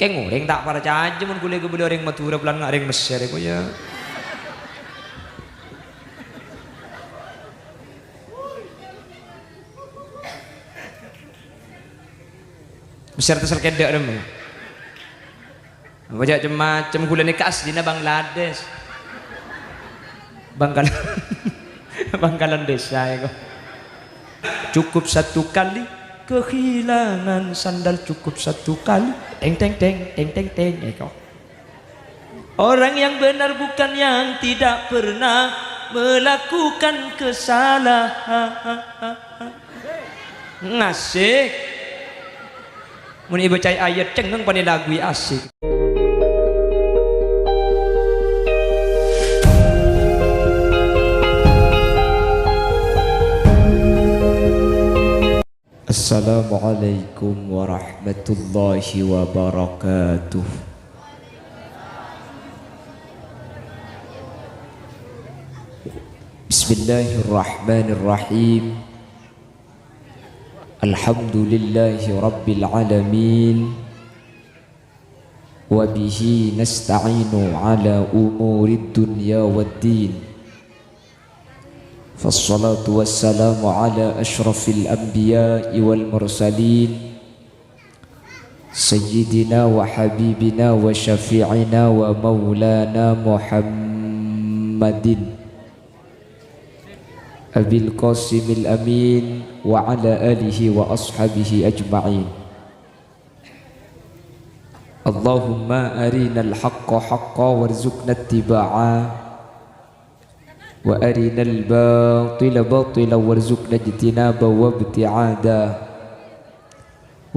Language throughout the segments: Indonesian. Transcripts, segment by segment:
Kayak ngoreng tak para caja mun kuliah beli orang Madura pelan ngareng Mesir iku ya. Mesir tesel kedek rem. Baca macam gula ni kas dina Bangladesh. Bangkalan desa itu. Cukup satu kali kehilangan sandal, cukup satu kali teng teng teng teng teng teng itu. Orang yang benar bukan yang tidak pernah melakukan kesalahan. Ngasih mun ibu cai ayat cengeng pada lagu asik. Assalamualaikum warahmatullahi wabarakatuh. Bismillahirrahmanirrahim. Alhamdulillahi rabbil alamin. Wa bihi nasta'inu ala umurid dunya waddin. فالصلاة والسلام على أشرف الأنبياء والمرسلين سيدنا وحبيبنا وشفيعنا ومولانا محمد أبي القاسم الأمين وعلى آله وأصحابه أجمعين. اللهم أرنا الحق حقا وارزقنا اتباعه وأرنا الباطل باطلا وارزقنا اجتنابه وابتعاده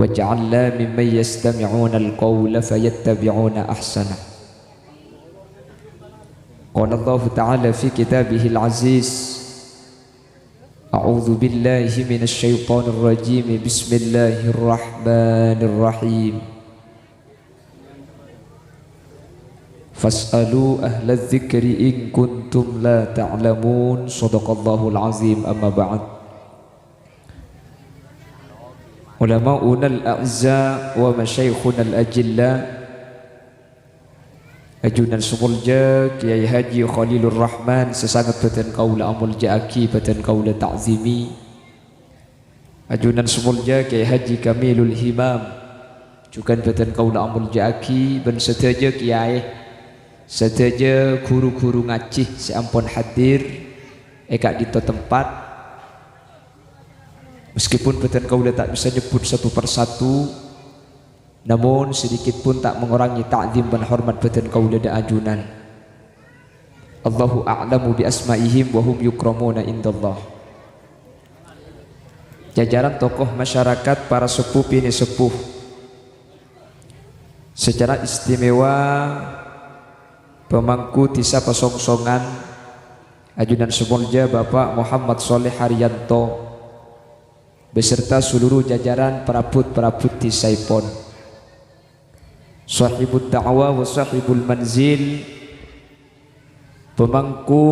واجعلنا ممن يستمعون القول فيتبعون أحسنه. قال الله تعالى في كتابه العزيز: أعوذ بالله من الشيطان الرجيم بسم الله الرحمن الرحيم. Fas'alu ahla dzikri in kuntum la ta'lamun. Shadaqallahul azim. Amma ba'd. Ulama'una al-a'za wa masyayikhuna al-ajilla, ajunan sumulja Kiai Haji Khalilur Rahman sesangat batan kaula amulja aki batan kaula ta'zimi, ajunan sumulja Kiai Haji Kamilul Himam juga batan kaula amulja aki ben seteja kiai seteja guru-guru ngacih seampun hadir eka di tempat, meskipun beten kaula tak bisa nyebut satu persatu, namun sedikit pun tak mengurangi ta'zim dan hormat beten kaula da ajunan. Allahu a'lamu bi asma'ihim wa hum yukramuna indallah. Jajaran tokoh masyarakat, para sepuh ini sepuh, secara istimewa pemangku tisa pesongsongan ajunan sumulja Bapak Muhammad Soleh Haryanto beserta seluruh jajaran perabot-perabot tisaipun, sahibul da'wah wa sahibul manzil, pemangku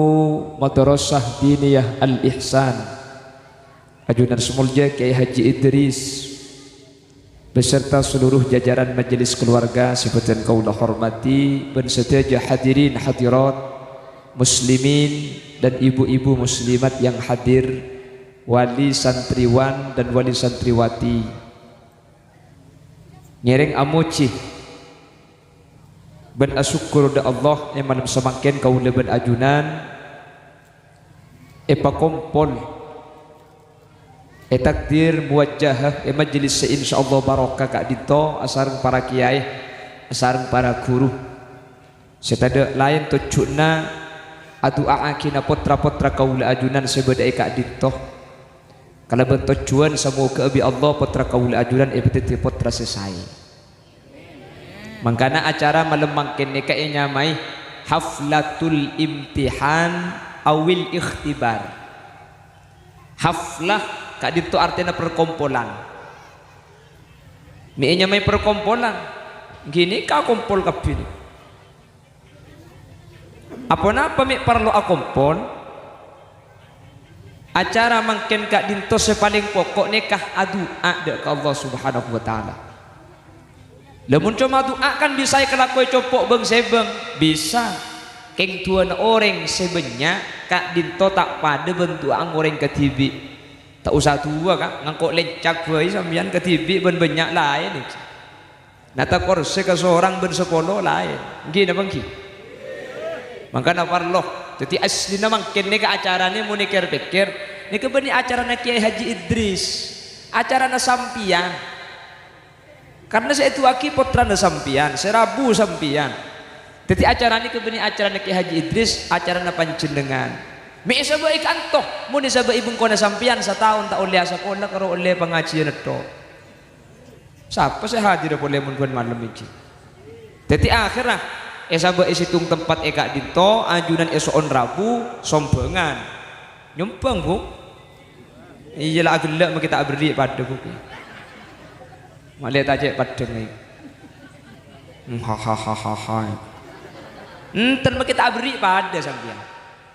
madrasah diniyah Al-Ihsan ajunan sumulja Kiai Haji Idris beserta seluruh jajaran majelis keluarga seperti kaula hormati, dan seteja hadirin hadirat muslimin dan ibu-ibu muslimat yang hadir, wali santriwan dan wali santriwati, nyereng amuci ben asyukur da Allah yang malam semakin kaula ben ajunan epa kompol takdir muwajjahah majelis insyaallah barokah kak dito asareng para kiai, asareng para guru, setada lain tujuanna adu'aakina potra-potra kaula ajunan sebeda kak dito kalau bertujuan semoga abi Allah potra kaula ajunan ebetiti potra sesai. Mangkana acara malam mangkin nika nyamai haflatul imtihan awil ikhtibar. Haflah kak dito artinya perkumpulan. Mienya may perkumpulan. Gini ka kumpul kapini. Apa napa mi perlu akumpul? Acara mangken kak dinto sepaling pokok nikah adu ada ke Allah Subhanahu wa taala. Lamun cuma doa kan bisa kelakoi copok beng sebeng bisa. Keng tuan orang sebenarnya kak dinto tak pada bentuk orang ketibi. Tak usah tua kak ngangkok lencak bayi sambian ketibi ben banyak lain. Nata korse ke seorang ben sepuluh lain. Gini bangki. Makanya parloh. Jadi asli namang kene ke acaranya mau pikir. Ini kebeni acaranya Kiai Haji Idris. Acaranya sampian. Karena saya itu aki putrana sampian, serabu sampian. Jadi acara ini kebeni acara Kiai Haji Idris, acara panjenengan. Mi sabai kantoh, muni sabai ibung kona sampian setahun tak oleh sekolah karo oleh pengajian itu. Siapa saya hadir boleh mun malam ini. Jadi akhirnya sabai situng tempat eka dito, ajunan esoon Rabu, sombongan, nyumpang bu. Iyalah agelak kita beri pada buku. Malah tajek padeng ni. Hahaha. Enten kita beri pada sampean.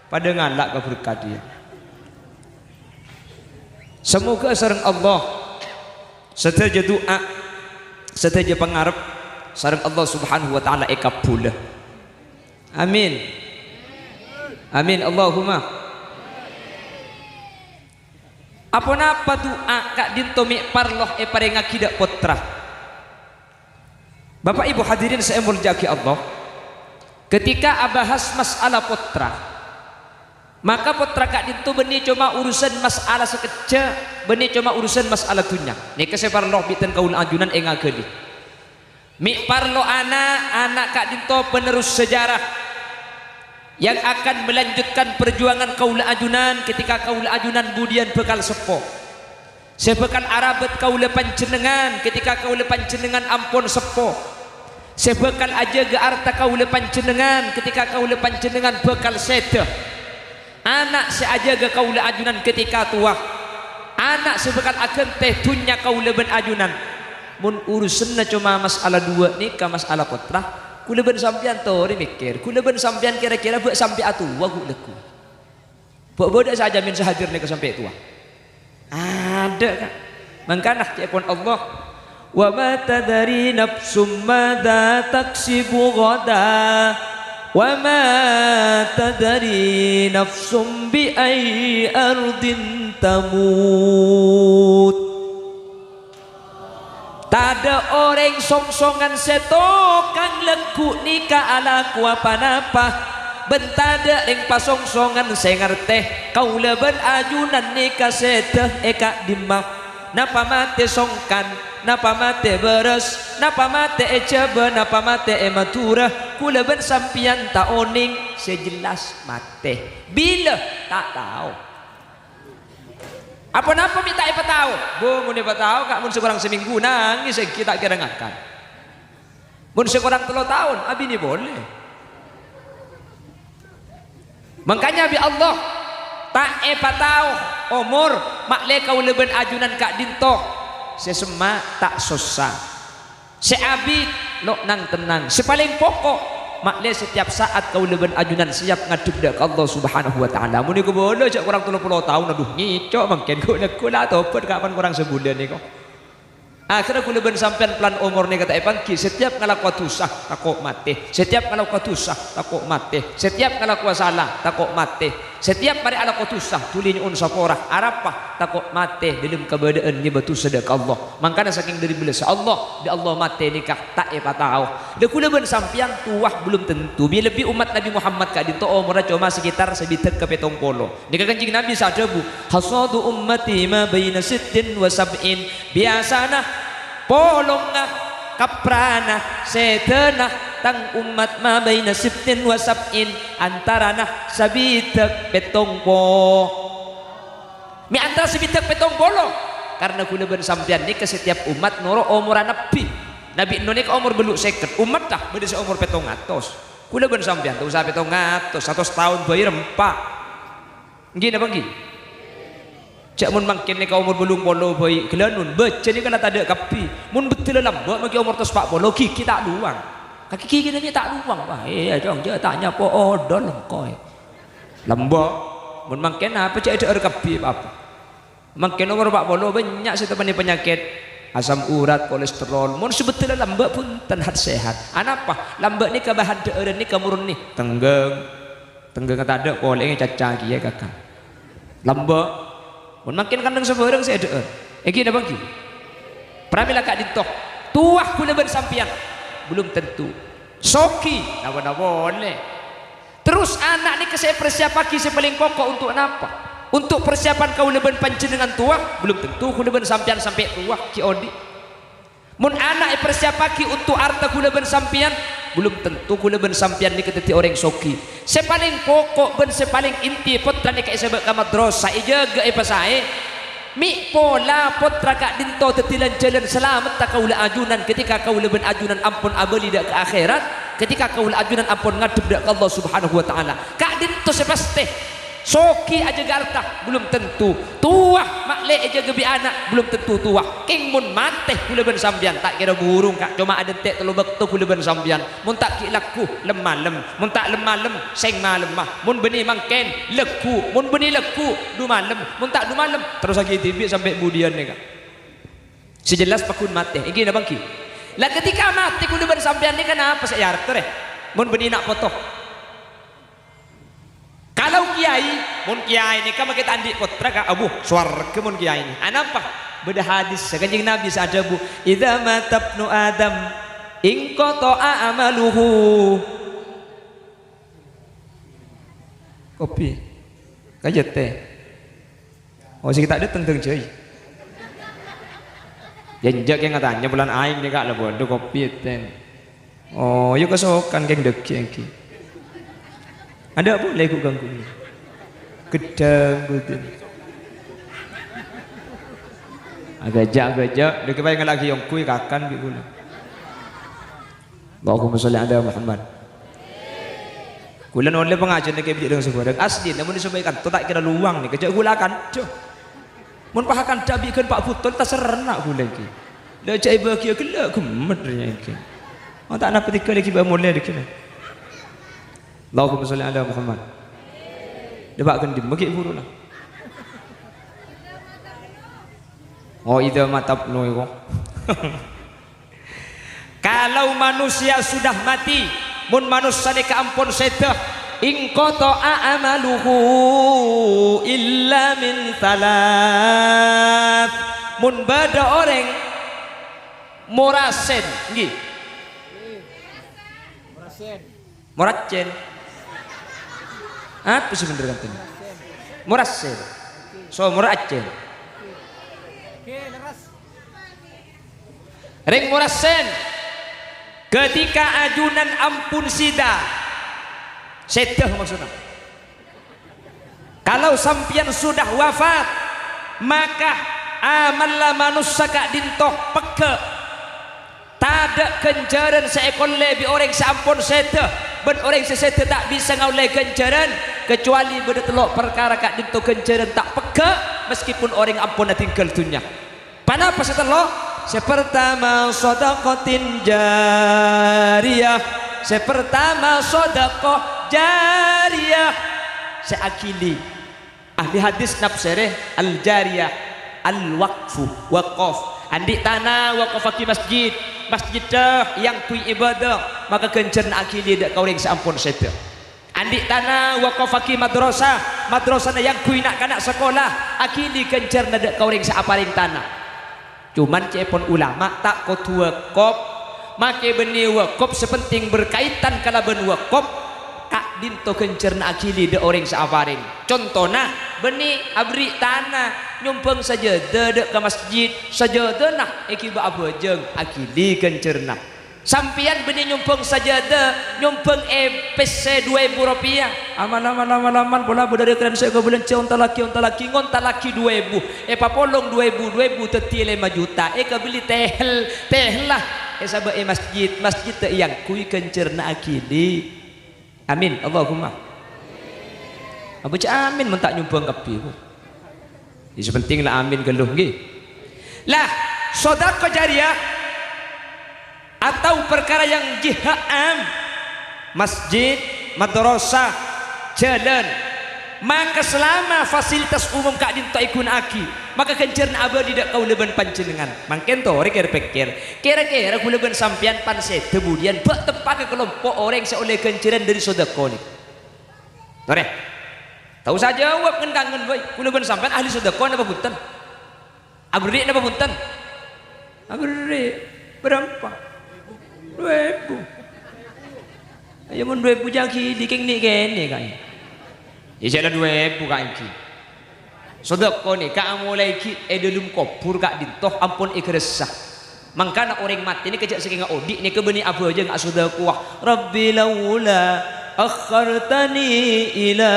Pada ngalak ke berkat dia. Semoga sareng Allah sedaja doa, sedaja pangarep sareng Allah Subhanahu wa taala kabul. Amin. Amin Allahumma. Apa napa doa kak dinto mi parloh paring akidak putra. Bapak Ibu hadirin saya muljaki Allah. Ketika abahas masalah putra, maka putra kak dinto beni cuma urusan masalah sekecil, beni cuma urusan masalah dunia. Nika saya parloh bitan kaul ajunan engageli. Mi parlo anak kak dinto penerus sejarah yang akan melanjutkan perjuangan kaula ajunan ketika kaula ajunan budian bekal sepo. Sebekal arabet kaula panjenengan ketika kaula panjenengan ampun sepo. Sebekal aja ge arta kaula panjenengan ketika kaula panjenengan bekal seda. Anak seaja ge kaula ajunan ketika tua. Anak sebekal akan teh dunya kaula ben ajunan. Mun urusanna cuma masalah dua nikah masalah putra. Kula ben sampean tori mikir, kula ben sampean kira-kira buat sampai atua ku leku. Buat bodak saja min sehadir nih ke sampai tua. Ada kan? Mangkana pun Allah. Wa ma tadri nafsum madza taksibu ghada. Wa ma tadri nafsum bi ayyi ardin tamut. Tada orang songsongan seto kang leku nikah ala ku apa-apa. Bentada ring pasongsongan saya ngerteh kaula ben ajunan nikah seteh eka dimah. Napa mate songkan, napa mate beres, napa mate eceba, napa mate ematura. Kula ben sampian ta oning sejelas mate. Bila tak tahu. Apa-apa minta tahu, bu mun tahu kak mun sekurang seminggu nangis kita kira ngakan. Mun sekurang 3 tahun, abi ini boleh. Makanya bi Allah tak tahu umur makle kau leben ajunan kak dinto sesema tak susah. Seabi lo nang tenang. Sepaling pokok makle setiap saat kau leben ajunan siap ngadep dak Allah Subhanahu wa taala. Mun iku boleh cak kurang 30 tahun aduh ngicok mangken kula topet kapan kurang sebulan niko. Akhirnya kula ben sampean plan umur nih kata pangki setiap ngalakuan dosa takut mati. Setiap ngalakuan dosa takut mati. Setiap ngalakuan salah takut mati. Setiap hari ngalakuan dosa tulinya unsapora arapah takut mati dalam keberadaan ni batu sedekah Allah. Makanya saking dari belas Allah di Allah mati nikah tak tahu. Dah kula ben sampean tuah belum tentu. Bila lebih umat Nabi Muhammad kak dinto umurnya cuma sekitar sebitet ke 70. Nikah kanjing Nabi sadebu hasadu ummati ma baina 60 wa 70. Biasana polongna kaprana sedena tang umat ma baina 60 wa 70 antarana sabitek petongpo mi antara sabitek petongpolo karena kula ben sampean ni ke setiap umat noro umur Nabi Indonesia umur beluk 50 umat dah beda umur 700 kula ben sampean tuh usah 700 100 tahun bayi rempak ngene apa nggih cak mun mangkin ni kau umur belum polo bayi gelanun baca ni kalau tak ada kapi mun betul lambat maki umur tos 40 kiki tak luang kaki kiki ni tak luang wah jong je tanya po odol lengkoi lambat mun mangkin apa cak ada kapi apa mangkin umur 40 banyak setepani penyakit asam urat, kolesterol. Mun sebetulnya lambak pun tenhat sehat. Anapa? Lambak ni kebahan dan ni kemurun ni. Tenggeng kata ada kolengnya caca kia kakak. Lambak. Mun makin kandang sebarang saya ada. Eki dah bangki. Pramila kak ditok. Tuah kula ben sampian. Belum tentu. Soki, nawa boleh. Terus anak ni ke saya persiapaki paling pokok untuk apa? Untuk persiapan kau leben panjenengan tua belum tentu kau leben sampian sampai tua ki odi. Mun anak persiapaki untuk harta kau leben sampian belum tentu kau leben sampian ni keteti orang soki. Sepaling pokok ben sepaling inti putra ni kayak sebab madrasah ijaga pasae mi pola putra kak dinto tetilan jalan selamat tak kau ajunan ketika kau leben ajunan ampun abali dak ke akhirat ketika kau ajunan ampun ngadep dak ke Allah Subhanahu wa taala kak dinto sepasti soki aja garta belum tentu tuah makle aja gebi anak belum tentu tuah king mun mate kula ben sambian tak kira burung kak cuma ada tek telu bektu kula ben sambian mun tak ki laku lemalem mun tak lemalem seng malem mah mun beni mangken leku mun beni leku du malem mun tak du malem terus lagi tibi sampai budian ni kak sejelas pakun mate iki na bangki lah ketika mate kula ben sambian ni kenapa saya arep teh mun beni nak foto. Kalau kiai, mun kiai ini kan kita andi putra ka abu swarga mun kiai ini. Anapa? Beda hadis kanjeng Nabi sadabu, "Idza mata ibnu Adam in qata'a amaluhu." Kopi. Kajet teh. Oh sing tak dateng teng cuy. Jenjak yang katanya bulan aing ni kak lah bodoh kopi ten. Oh, yuk kesokan geng deki engki. Ada boleh ku ganggu ni. Gedang betul. Agak-agak dia kebayang lagi yang kui kakan bi gula. Allahumma sholli ala Muhammad. Kulan oleh pengajian ke bidik dengan sebuah asli namun disampaikan tu tak kira luang ni kejak gula kan. Mun pahakan dabikan Pak Putul tak serenak gula ki. Dah cai bagi gelak gemeternya ki. Oh tak nak petika lagi ba mulai dik. Allahumma sholli ala Muhammad. Debak kendim bagi buru lah. Oh idza matabnu kok. Kalau manusia sudah mati, mun manusia ni kaampun sedah, in qata'a amaluhu illa min thalath. Mun bada orang morasen, nggih. Morasen. Apa sebenarnya katanya? Morasen. So morasen. Ring morasen. Ketika ajunan ampun sida. Sedah maksudnya. Kalau sampian sudah wafat, maka amallah manusia kak dintoh peke. Tada kenjaran seekor lebih orang seampun sedah. Ben orang sesedah tak bisa ngoleh kenjaran kecuali beda telok perkara kak dinto kenjaran tak peke meskipun orang ampun tinggal dunia. Panapa setelok? Sepertama sedekatin jariyah. Sepertama sedekah jariyah. Seakili ahli hadis nafsireh al jariyah al waqfu waqaf. Andi tanah waqafaki masjid masjid dah yang kui ibadah maka kencan akili dak kau ring seampun sedah. Andi tanah waqafaki madrasah madrasah yang kui nak kanak sekolah akili kencan dak kau ring seaparing tanah. Cuman cepon ulama tak kau tua kop make beni wakop sepenting berkaitan kala ben wakop kak dinto kencerna akili de orang seaparing. Contohnya beni abri tanah nyumpeng saja dedek ke masjid saja denah ekiba abajeng akili kencerna. Sampian beni nyumpeng saja de nyumpeng PC 2000 rupiah aman pola bedari keren saya ke bulan onta laki ngonta laki 2000 papolong 2000 teti 5 juta kebeli tehel lah sabak masjid te yang kui kencerna akili. Amin Allahumma. Apa cak amin men tak nyumpeng kapi ku. Ini penting lah amin geluh nggih. Lah sedekah jariyah atau perkara yang jihad am masjid madrasah jalan maka selama fasilitas umum kak dinto ikun aki maka kenceran abadi dak kau leban panjenengan mangken to ori pikir kira-kira ku leban sampian panse kemudian bak tempat ke kelompok orang yang oleh kenceran dari sedekah ni ore tahu saja jawab ngendangan boy ku leban sampian ahli sedekah napa punten abri napa punten abri berapa 2.000 ayo mun 2.000 jaki diking ni kene kan ya jalan 2.000 kak iki sedekah ni kak mulai ki edelum kopur kak dintoh ampun ikresah mangkana orang mati ni kejak saking odi ni kebeni abu aja ngak sedekah rabbi laula akhartani ila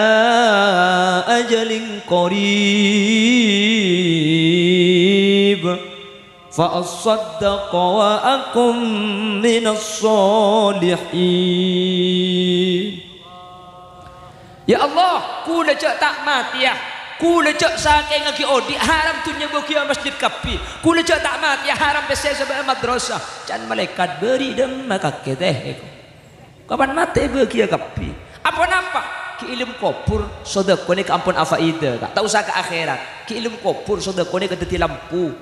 ajalin qarib fa asaddaqa wa akum minas solihin. Ya Allah, ku lecek tak mati ya. Ku lecek saking lagi odi haram tunya bokia masjid kapi. Ku lecek tak mati ya haram pesen sampai madrasah. Can malaikat beri dem maka keteh. Kapan mati bokia kapi? Apa napa? Ki ilmu kopur sedekah ni ampun afaida. Tak usah ke akhirat. Ki ilmu kopur sedekah ni kedeti lampu.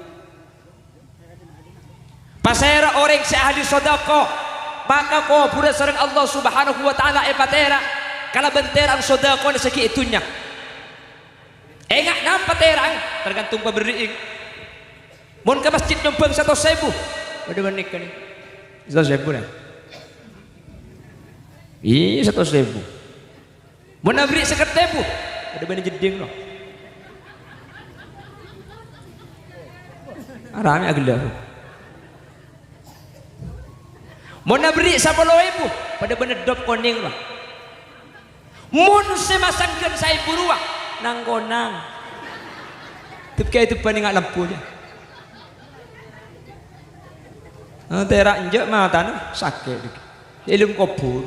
Pasera orang se ahli sedekah maka kopur sareng Allah Subhanahu wa taala patera. Kalau benterang sedekah ni seki itunya. Enggak nampak terang tergantung pemberi. Mun ke masjid nyumbang 1.000. Ada menik ni. 1.000 ni. Iya 1.000. Mun beri 50.000. Ada bani jeding loh. Arame aglah. Mun beri 10.000. Pada bani dop koning loh. Mun semasangkan saya buruang nang konang tapi itu paling nggak lampu dia terak injak mata nih sakit ilmu kubur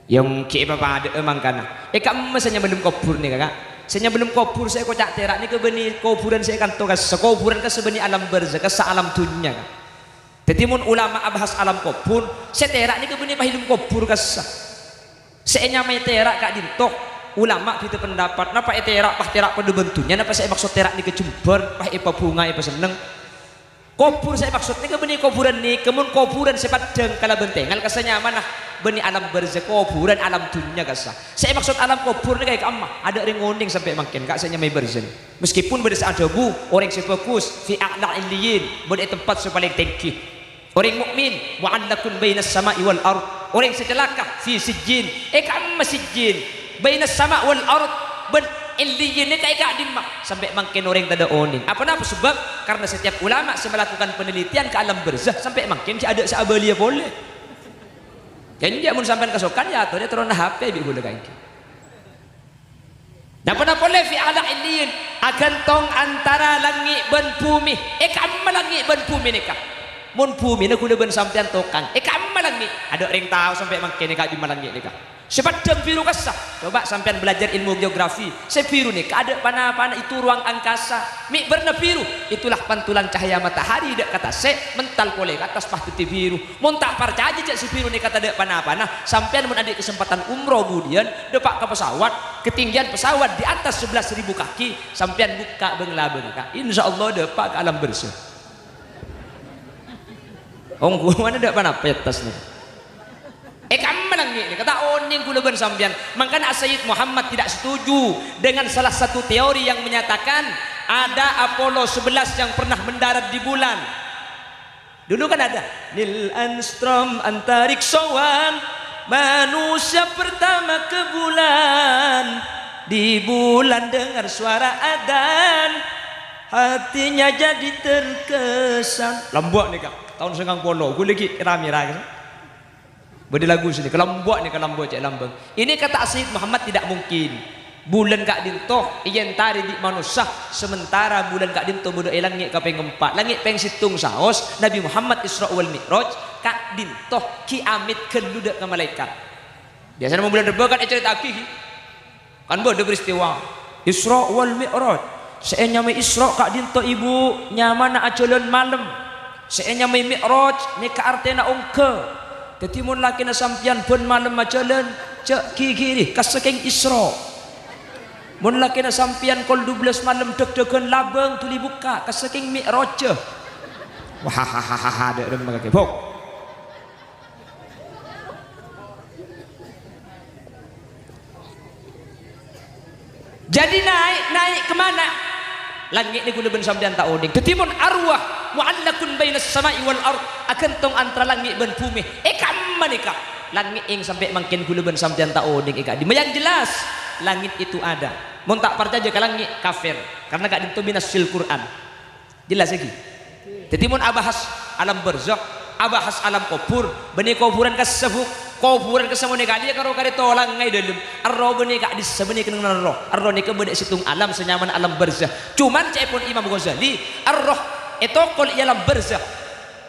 yang kie papa ada emang kana kamu misalnya belum kubur nih kakak saya belum kubur saya kocak terak nih kebeni kuburan saya kan tugas sekuburan ke sebeni alam barzah ke alam dunia kan jadi mun ulama abahas alam kubur saya terak nih kebeni pahilum kubur kesah saya nyamai terak kak dintok ulama kita pendapat napa terak pah terak pada bentuknya napa saya maksud terak ni kecumber pah ipa bunga ipa seneng kubur saya maksud ni ke benih kuburan ni kemun kuburan saya padang kala bentengal kasanya mana benih alam barzah kuburan alam dunia kasah saya maksud alam kubur ni kayak amma ada orang ngoning sampai makin kak saya nyamai barzah meskipun pada saat debu orang saya fokus fi a'la illiyin pada tempat saya paling tinggi orang mukmin wa'allakun bainas sama'i wal ard orang secelaka fi sijjin kam masjid bainas sama' wal ard ben illiyin ni kayak kak dimma sampai makin orang tada oning apa napa sebab karena setiap ulama melakukan penelitian ke alam barzah sampai makin ada seabalia boleh kan dia mun sampai kesokan ya atau dia terona HP bi boleh kayak nah pernah boleh fi ala illiyin akan tong antara langit ben bumi kam langit ben bumi ni kak mun bumi ni kuda ben sampean tokang kam langit ada orang tahu sampai makin ni kak di langit ni kak sepadang biru kasah coba sampean belajar ilmu geografi sebiru nih ada panah-panah itu ruang angkasa mi berna biru itulah pantulan cahaya matahari dak kata se mental boleh ke atas pahti biru mun tak percaya cek sebiru nih kata dak panah-panah sampean mun ada kesempatan umroh kemudian depak ke pesawat ketinggian pesawat di atas 11.000 kaki sampean buka bengla-bengla kak insyaallah depak ke alam bersih gua mana dak panah petas nih kamu langit ni kata oning kulaban sampean makanya Sayyid Muhammad tidak setuju dengan salah satu teori yang menyatakan ada Apollo 11 yang pernah mendarat di bulan dulu kan ada Neil Armstrong antariksawan manusia pertama ke bulan di bulan dengar suara adzan hatinya jadi terkesan lambok nih kak tahun 90 gue lagi rame-rame beri lagu sini kelambok ni kelambok cek lambang ini kata Sayyid Muhammad tidak mungkin bulan kak dintoh iyan tari di manusia sementara bulan kak dintoh bodoh langit kapeng 4 langit peng situng saos Nabi Muhammad Isra wal Mi'raj kak dintoh ki amit keludak ke malaikat biasanya bulan reba kan cerita aki kan bodoh peristiwa Isra wal Mi'raj saya nyamai Isra kak dintoh ibu nyamana acolon malam saya nyamai Mi'raj ni ka artena ongke tetimun laki na sampian pun malam majalan cak kiri kasaking Isra mun laki na sampian kol 12 malam deg-degan labeng tuli buka kesaking mi'raj. Wah hahaha ada mangke bok. Jadi naik kemana? Langit ni guna ben sampean tak oding. Ketimun arwah mu'allakun bainas sama'i wal ard, akan tong antara langit ben bumi. Kam manika langit ing sampai mangkin guna ben sampean tak oding ika. Yang jelas langit itu ada. Mun tak percaya ke langit kafir karena gak dintu minasil Quran. Jelas lagi. Ketimun abahas alam barzakh, abahas alam kubur, beni kuburan kasebuk kuburan kesemune kali karo kari tolang ngai dalam arro beni kak di sebeni kenang arro arro ni ke bedek situng alam senyaman alam barzakh. Cuman cepon Imam Ghazali arroh etokol alam barzakh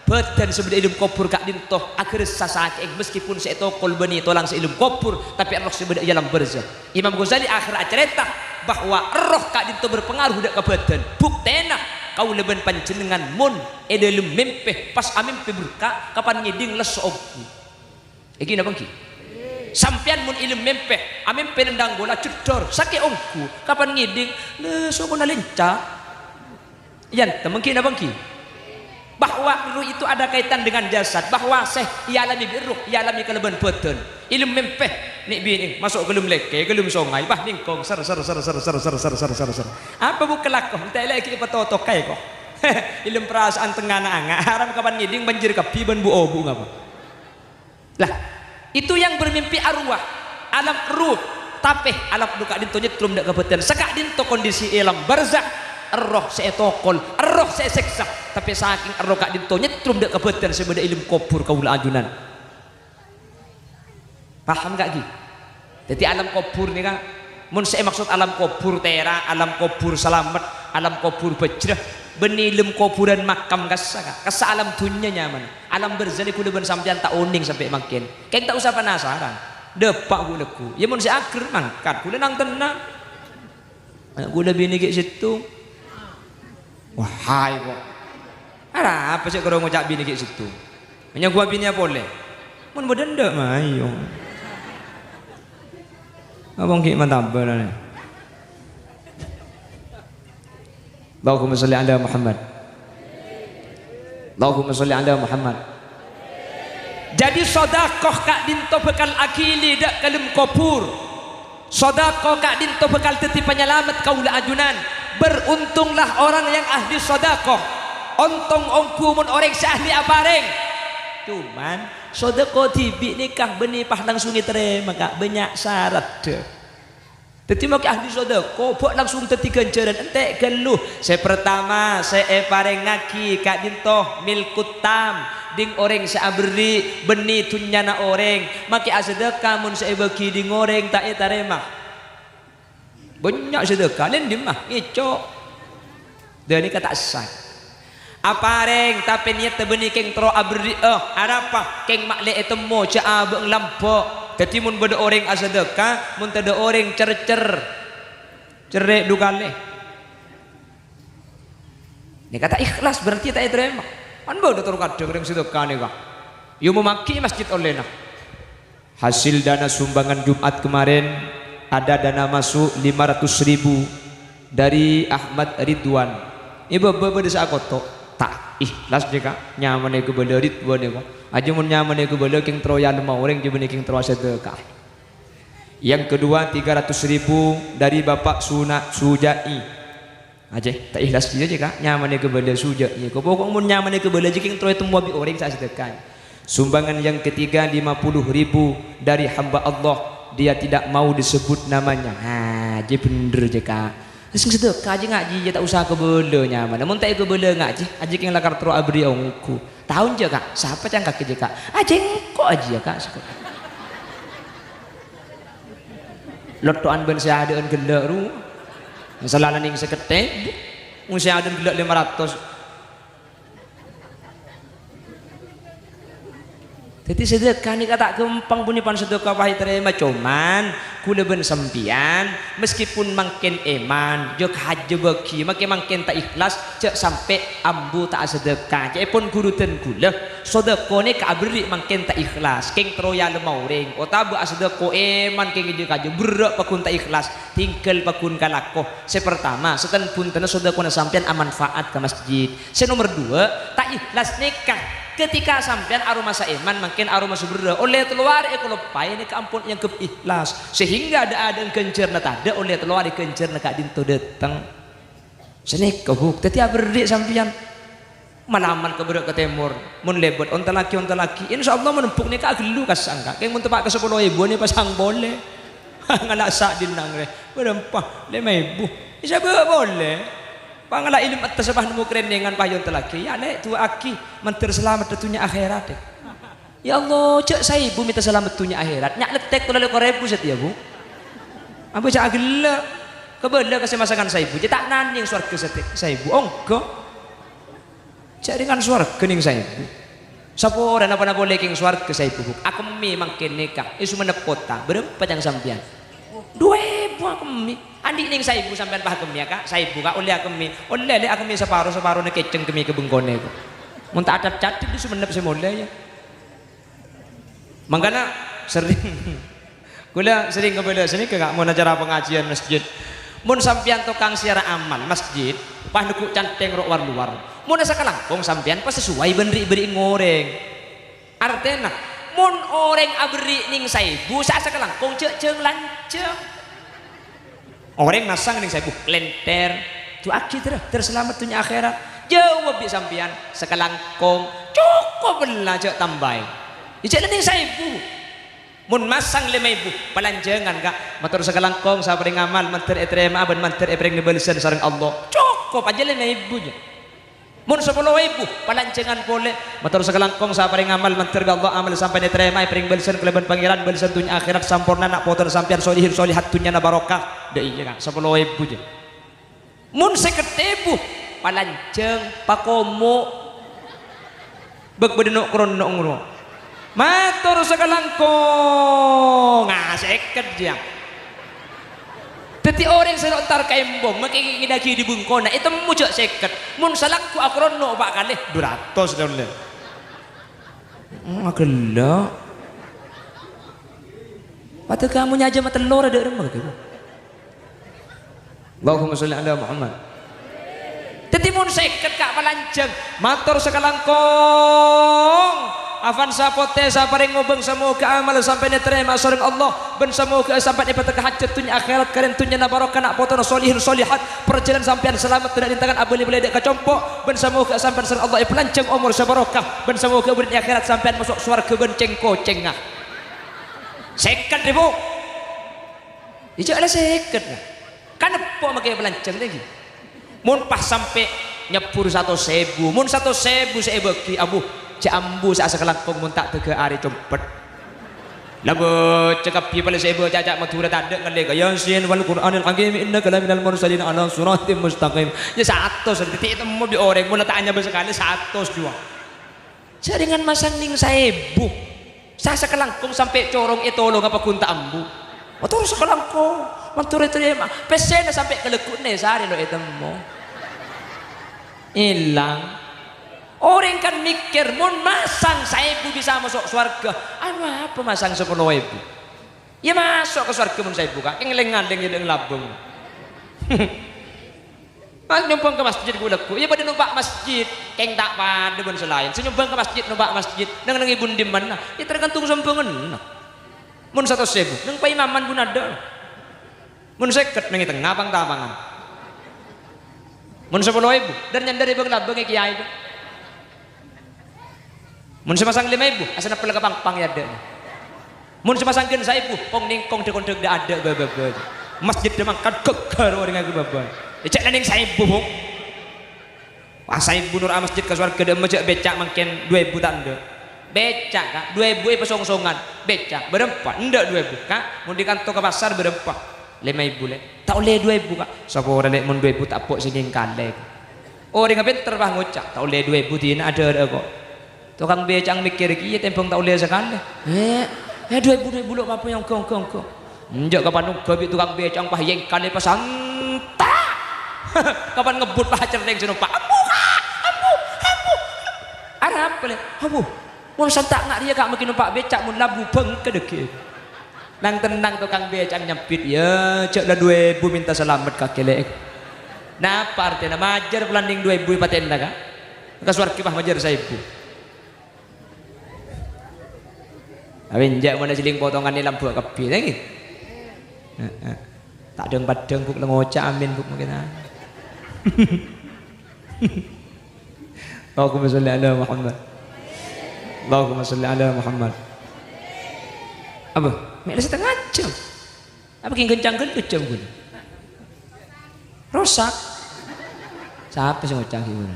badan sebeda ilmu kubur kak dintoh akhir sasake meskipun seetokol beni tolang se ilmu kubur tapi arroh sebeda alam barzakh. Imam Ghazali akhir cerita bahwa arroh kak dintoh berpengaruh dak ke badan buktena kau leben panjenengan mun dalam mimpi pas amimpi berka kapan ngiding les obu iki napa ki sampean mun ilmu mimpi amimpi nendang bola cedor sake ongku kapan ngiding les obu nalenca yan mungkin napa ki bahwa ruh itu ada kaitan dengan jasad bahwa seh ialami biruh ialami keleban badan ilmu mimpi nik bini masuk gelum leke gelum songai bah ningkong ser apa bu kelak kok entek lagi petoto kae kok ilmu perasaan tengah anga haram kapan ngiding banjir kapi ban bu obu ngapa lah itu yang bermimpi arwah alam ruh tapi alam duka dinto nyetrum dak kebetulan sekak dinto kondisi alam barzakh arroh seetokol arroh seseksa tapi saking arroh kak dinto nyetrum dak kebetulan sebeda ilmu kubur kaula ajunan. Paham gak Ki? Jadi alam kubur nih kan mun saya maksud alam kubur tera alam kubur selamat alam kubur bejrah benilem kuburan makam kasa alam dunia nyaman alam berzani kuda ben sampean tak oning sampai makin kayak tak usah penasaran depak guleku ya mun saya akhir mangkat kuda nang tenang kuda bini kayak situ wahai kok ada apa sih kalau ngucap bini kayak situ hanya gua bini apa boleh mun bedenda mayo abang ki mantap benar nih. Allahumma sholli ala Muhammad. Allahumma sholli ala Muhammad. Jadi sedekah kak dinto bekal akili dak kalem kubur. Sedekah kak dinto bekal teti penyelamat kaula ajunan. Beruntunglah orang yang ahli sedekah. Ontong ongku mun orang seahli apareng. Cuman sedekah tibi nikah benipah langsung diterima kak banyak syarat deh. Jadi mak ahli sedekah buat langsung teti ganjaran entek geluh. Saya pertama saya pareng ngaki kak dintoh milkutam ding orang saya beri beni tunyana orang maki sedekah mun saya bagi ding orang tak terima. Banyak sedekah lain di mah ngicok. Dan ini kata sah. Apareng tapi niat tebeni keng tro abri ada apa keng makle etemo ca abeng lampok jadi mun beda orang asedekah mun tada orang cerek dukale ini kata ikhlas berarti tak terima an bodo tur kadang ring sedekah nih kak yo memaki masjid olehna hasil dana sumbangan Jumat kemarin ada dana masuk 500.000 dari Ahmad Ridwan ibu desa koto tak ikhlas jika nyaman ke belerit bone kok aja mun nyaman ke bele king troyan mau orang jebene king tro sedekah. Yang kedua 300.000 dari Bapak Sunat Sujai aja tak ikhlas dia jika nyaman ke bele Sujai kok pokok mun nyaman ke bele king tro itu mau bi orang sa sedekah. Sumbangan yang ketiga 50.000 dari hamba Allah dia tidak mau disebut namanya aja bener jika sing sedekah aja ngaji tak usah ke bele nyaman namun tak ke bele ngaji aja yang lakar tro abri ongku tahun je kak siapa yang kaki je kak aja kok aja ya kak lotoan ben saya ada gelak ru masalah ning seketek mun saya ada gelak 500 Jadi sedekah ni kata gampang bunyi pan sedekah pahit terima cuman kula ben sempian meskipun makin iman jok haji beki makin tak ikhlas cek sampai ambu tak sedekah cek pun guru ten kula sedekah ni ka beri makin tak ikhlas keng troya lemau ring otabu sedekah iman keng je kaje berak pakun tak ikhlas tinggal pakun kalakoh sepertama seten pun tena sedekah sampean amanfaat ke masjid nomor 2 tak ikhlas nikah ketika sampean aroma saiman makin aroma seberda oleh keluar ekolopai ini keampun yang keikhlas sehingga ada yang kencer na tada oleh keluar kencer na kak dinto datang senik kebuk tetiap berdik sampean malaman keberak ke timur mun lebet onta laki insyaallah menempuk ni kak gelu kasangka keng mun tepak ke 10.000 ni pasang boleh ngalak sak dinang re berempah 5.000 isa boleh pangala ilim atas sebah nemu keren dengan payon telaki ya nek tua aki mentir selamat tentunya akhirat ya Allah cek saya ibu minta selamat tentunya akhirat nyak letek tu lalu korebu setia bu apa cak agela kebela kasih masakan saya ibu tak nanding suarga saya ibu ongko cak dengan suarga kening saya ibu sapo dan apa boleh king suarga saya ibu aku memang nikah isu menep kota berapa yang sampian 2.000 aku mi andi ning saya ibu sampean paham ya kak saya ibu kak oleh aku mi oleh aku mi separuh ne keceng kemi ke bengkone ku mun tak ada catit itu menep semole ya makanya sering kula sering kebela sini kak mun acara pengajian masjid mun sampean tukang siara amal masjid pah nuku canteng rok luar mun sakalangkung sampean pas sesuai beri ngoreng artena mun orang abri ning saibu sa sakalangkung ceng lanceng orang nasang ning saibu lenter tu akhir terselamat dunia akhirat jawab di sampean sakalangkung cukup belah cek tambah ijek ning saibu mun masang 5.000 palanjengan kak matur sakalangkung sa paring amal mantir etrema ben mantir epring nibelsen sareng Allah cukup aja 5.000 je mun 10.000 palancengan boleh matur sakalangkung sa paring amal mantir Allah amal sampai diterima pring belsen keleban pangeran belsen dunia akhirat sampurna nak poten sampean solihin solihat dunia na barokah deh iya kan 10.000 je mun 50.000 palanceng pakomo beg bedenok krono ngro matur sakalangkung ngaseket dia teti orang saya entar kembong makin lagi di bungkona itu mujak seket mun salakku akrono pak kali 200 dolar agak patut kamu nyaja mata telur ada remah gitu Allahumma sholli ala Muhammad teti mun seket kak palanceng matur sakalangkung Avanza pote saparing ngobeng semoga amal sampai diterima sareng Allah ben semoga sampai dapat hajat dunia akhirat karen dunia na barokah nak potong solihin solihat perjalanan sampean selamat tidak dintangan abeli beli dek kacompok ben semoga sampean sareng Allah pelanceng umur sebarokah ben semoga dunia akhirat sampean masuk surga ben cengko cengah seket ribu ijak lah seket kan apa makai pelanceng lagi mun pas sampai nyepur 1.000 mun 1.000 saya bagi abu jambu sa sakalangkung mun tak tege ari cempet lagu cekap pi pala sebo cacak matura tadek ngale ya sin wal qur'anil hakim innaka laminal mursalin ala siratim mustaqim ya 100 detik temu di orang mun tanya sekali 100 jua jaringan masang ning 1.000 sa sakalangkung sampai corong etolo ngapa kunta ambu motor sakalangkung matur terima pesen sampai kelekune sari lo etemo hilang orang kan mikir mun masang 1.000 bisa masuk surga anu apa masang 10.000 ya masuk ke surga mun 1.000 kak ngeleng-ngeleng jadi labung pas nyumbang ke masjid gue leku ya pada numpak masjid keng tak pada pun selain senyumbang ke masjid numpak masjid nang ibu di mana ya tergantung sumbangan mun 1.000 nang paimaman pun ada mun seket nang tengah bang tabangan mun 10.000 dan nyandari bang labung kiai itu mun semasang 5.000 asana pelaga pang ya ada mun semasang gen 1.000 pong ningkong dekondek dak ada baba masjid demang kan gegar orang aku baba cek ning 1.000 bung wah 1.000 nur masjid ke surga de macak becak mangken 2.000 tanda becak kak 2.000 pesong-songan becak berempat ndak 2.000 kak mun di kantor ke pasar berempat 5.000 le tak oleh 2.000 kak sapa ora lek mun 2.000 tak pok sing kale orang ngapain terbah ngocak tak oleh 2.000 dina ada kok Tukang becak mikir iki tempong tak oleh sekali. 2000 lho apa yang gong. Njak kapan uga tukang becak pah yang kali pasang tak. Kapan ngebut pah cereng seno Pak. Ambu. Arab boleh. Ambu. Wong santak nak dia kak makin numpak becak mun labu beng kedeke. Nang tenang tukang becak nyempit ya, cek lah 2000 minta selamat kak kelek. Napa artinya majar pelanding 2000 patenda kak? Kasuar kipah majar 1000. Awin jak mana siling potongan ni lampu kepi lagi. Tak deng padeng buk lengoca amin buk mungkin. Allahumma sholli ala Muhammad. Allahumma sholli ala Muhammad. Apa? Mek setengah jam. Apa king kencang gendut jam gue. Rosak. Siapa sih ngocak gitu?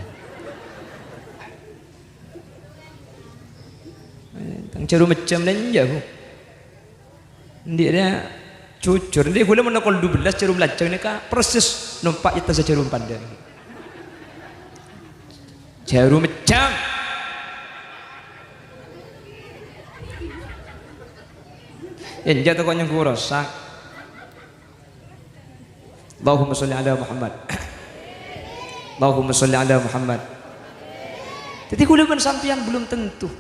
Tang ceru macam dan jauh. Dia jujur dia gula menakol 12 ceru belacang ni kah proses numpak itu seceru pandang. Ceru macam. Yang jatuh kau yang rosak. Allahumma sholli ala Muhammad. Allahumma sholli ala Muhammad. Jadi kulaban sampian belum tentu.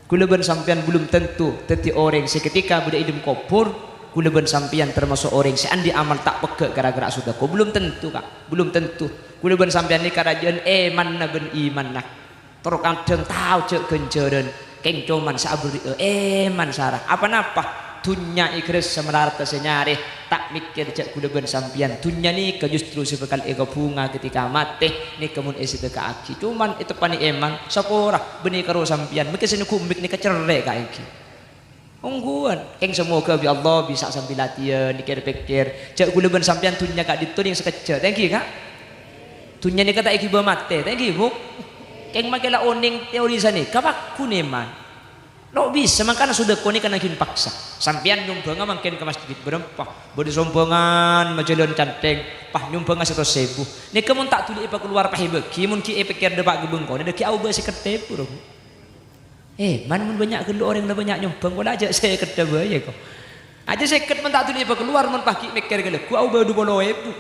Kulaban sampian belum tentu. Teti orang seketika budak hidup kopur. Kulaban sampian termasuk orang seandi amal tak pekak gara-gara sudah kau belum tentu kak. Belum tentu. Kulaban sampian ni kerajaan eman na ben iman nak. Terus kadang tahu cek kenceran. Keng cuman saburi eman sarah. Apa napa? Tunya ikres semelarta senyare tak mikir cek kulaban sampian. Tunya ni ke justru sebekal ego bunga ketika mati ni kemun esi teka aki. Cuman itu pani eman sapora benih karo sampian. Mungkin sini kumik ni kecerek kak iki. Ungguan. Keng semoga bi Allah bisa sambil latihan dikir-pikir. Cek kulaban sampian tunya kak ditun yang sekecil. Thank you kak. Tunya ni kata iki mati. Thank you bu. Keng makela oning teori sani. Kapak kuneman. Lo bisa makanya sudah kau ni kena kin paksa. Sampian nyumbang makin ke masjid berempah. Bodi sombongan majalon canteng. Pah nyumbang 100.000. Ni kamu tak tulis apa keluar pah beki. Mun ki pikir depak gebeng kau. Ni deki au besi ketepu. Man mun banyak gelo orang dah banyak nyumbang. Kau aja saya ketepu aja kau. Aja saya ket mun tak tulis apa keluar mun pah ki pikir gelo. Ku au badu boloebu.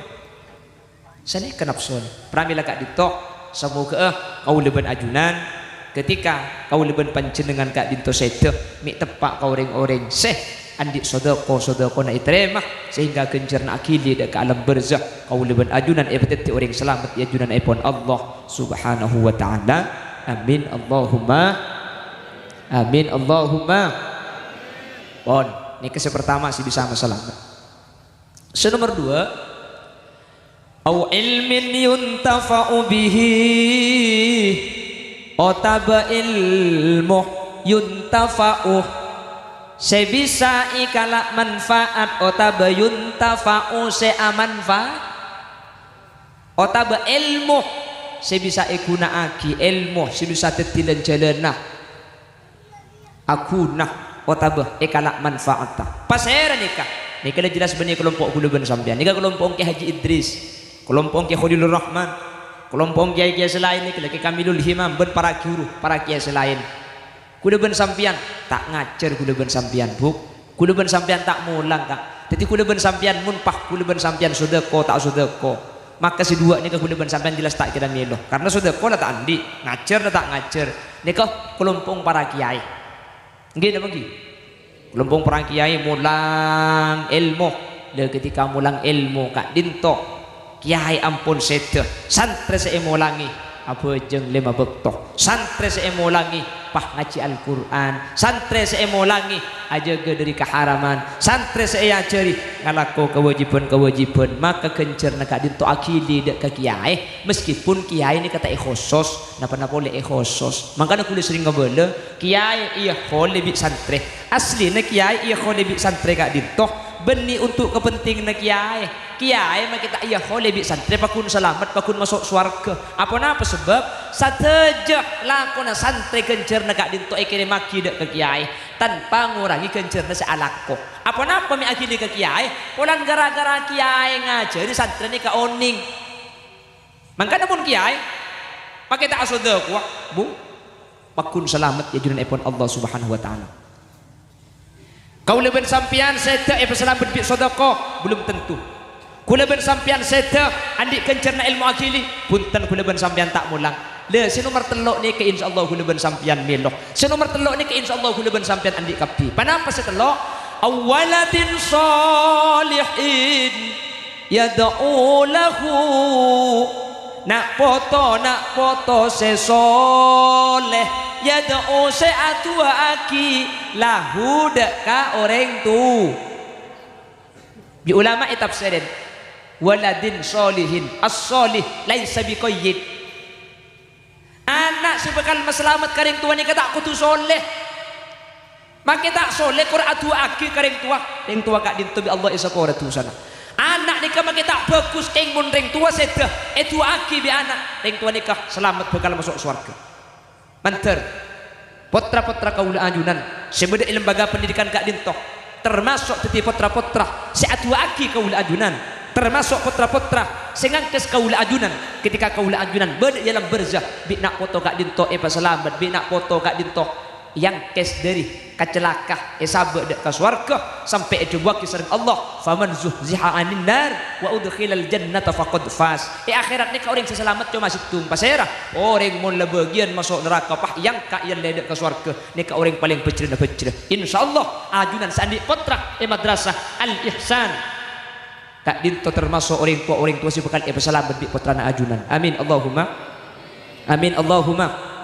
Sani kenapson. Pramila kak ditok. Semoga kau leban ajunan. Ketika kau leban panjenengan kak dinto sede mik tepak kau orang-orang seh andik sodoko na iterema sehingga kencerna akili dak ke alam barzakh kau leban ajunan ebeteti orang selamat ajunan ipon Allah subhanahu wa ta'ala. Amin Allahumma amin Allahumma. Pon ini kes pertama sih bisa selamat. Nomor 2 au ilmin yuntafa'u bihi otaba ilmu yuntafa'u sebisa ikala manfaat otaba yuntafa'u seamanfaat otaba ilmu sebisa ikuna aki ilmu sebisa tetilan jalana aku nah otaba ikala manfaat pasera nikah nikah jelas benih kelompok kuluban sampian nikah kelompok ke Haji Idris kelompok ke Khalilur Rahman kelompok kiai-kiai selain ini lagi Kamilul Himam ben para guru para kiai selain kulaban sampian tak ngajar kulaban sampian buk kulaban sampian tak mulang kak jadi kulaban sampian munpah kulaban sampian sodeko tak sodeko maka si dua ni ke kulaban sampian jelas tak kira melo karena sodeko lah tak andi ngajar lah tak ngajar ni ke kelompok para kiai gini apa gini kelompok para kiai mulang ilmu le ketika mulang ilmu kak dinto kiai ampun sete santri seemolangi apa jeng 5 bektoh santri seemolangi pah ngaji Al-Quran santri seemolangi ajaga dari keharaman santri seajari ngalako kewajiban maka kencer nak dinto akili dak ke kiai meskipun kiai ni kata khusus napa boleh khusus makanya kudu sering ngobele kiai iya khole bi santri asli na kiai iya khole bi santri kak dinto beni untuk kepentingan kiai kiai mah kita iya khole bi santri pakun selamat pakun masuk surga apa sebab satejak lakona santri kencer nak dinto kene maki dak ke kiai tanpa ngurangi kencerna sealako apa mi akili ke kiai pulang gara-gara kiai ngajari santri ni ka oning mangkana pun kiai pakai tak asodok bu pakun selamat ya junan epon Allah Subhanahu wa taala. Kaula ben sampean seda selamat bi sedekah belum tentu. Kula ben sampean seda andik kencerna ilmu akili punten kula ben sampean tak mulang. Le si nomor telok ni ke insyaallah kula ben sampean melok. Si nomor telok ni ke insyaallah kula ben sampean andik kapi. Panapa si telok? Awaladin salihin yad'u lahu. Nak foto se soleh yad'u se atua aki lahu deka orang tu. Di ulama tafsirin waladin solihin as-solih laisa biqayyid. Anak si bakal maselamat karing tua ni kata kudu soleh. Maka tak soleh kur atu aki karing tua kak dintu bi Allah isa ko ratu sana. Anak nikah maka tak bagus ing mun ring tua sedah itu aki bi anak ring tua nikah selamat bakal masuk surga. Manter putra-putra kaula ajunan sebeda lembaga pendidikan kak dinto termasuk teti putra-putra si atu aki kaula ajunan termasuk putra-putra sengangkes kaula ajunan ketika kaula ajunan beda dalam berzah bi nak foto kak dinto pa selamat bi nak foto kak dinto yang kes dari kecelaka sabe dek ke swarga sampai itu buat kisah Allah faman zuhziha 'anil nar wa udkhilal jannata faqad faz. Akhirat ni kau orang selamat cuma situng pasera orang mun le bagian masuk neraka pah yang ka yang ledek ke swarga ni kau orang paling pecrena insyaallah ajunan sandi putra madrasah Al Ihsan kak dinto termasuk orang tua si bakal selamat di putrana ajunan. Amin Allahumma amin Allahumma.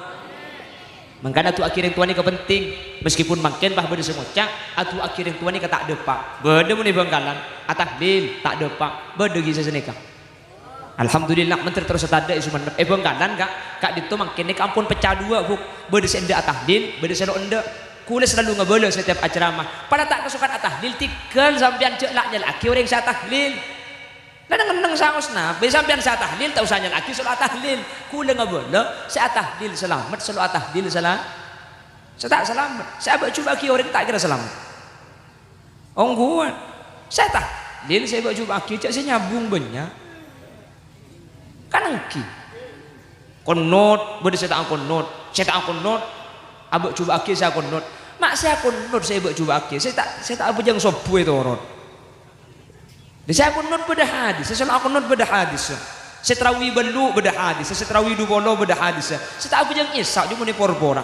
Mangkana tu akhirin tuan ni kepenting meskipun makin bah berde semocak atu akhirin tuan ni tak depak berde muni bangkalan atahlil tak depak berde gisa senika. Alhamdulillah menteri terus tada isu mandep bangkalan kak ditu makin ni ampun pecah dua buk berde sende atahlil berde selo ende kula selalu ngebele setiap acara mah pada tak kesukaan atahlil tikel sampean cek laknya laki orang sa tahlil. Kadang-kadang sausna, sampean sa tahlil tak usahnya lagi soal tahlil. Kula ngabala sa tahlil selamat, soal tahlil salah. Saya tak selamat. Saya coba ki orang tak kira selamat. Ongguan. Saya tahlil saya coba ki cak saya nyambung banyak. Kan engki. Konot, berde saya tak konot. Saya tak konot. Abak coba ki saya konot. Mak saya konot saya coba ki. Saya tak apa jang sopu itu orang. Saya kunut beda hadis, saya kunut beda hadis. Saya terawih belu beda hadis, saya terawih du bolo beda hadis. Saya tak apa yang isak cuma ni porbora.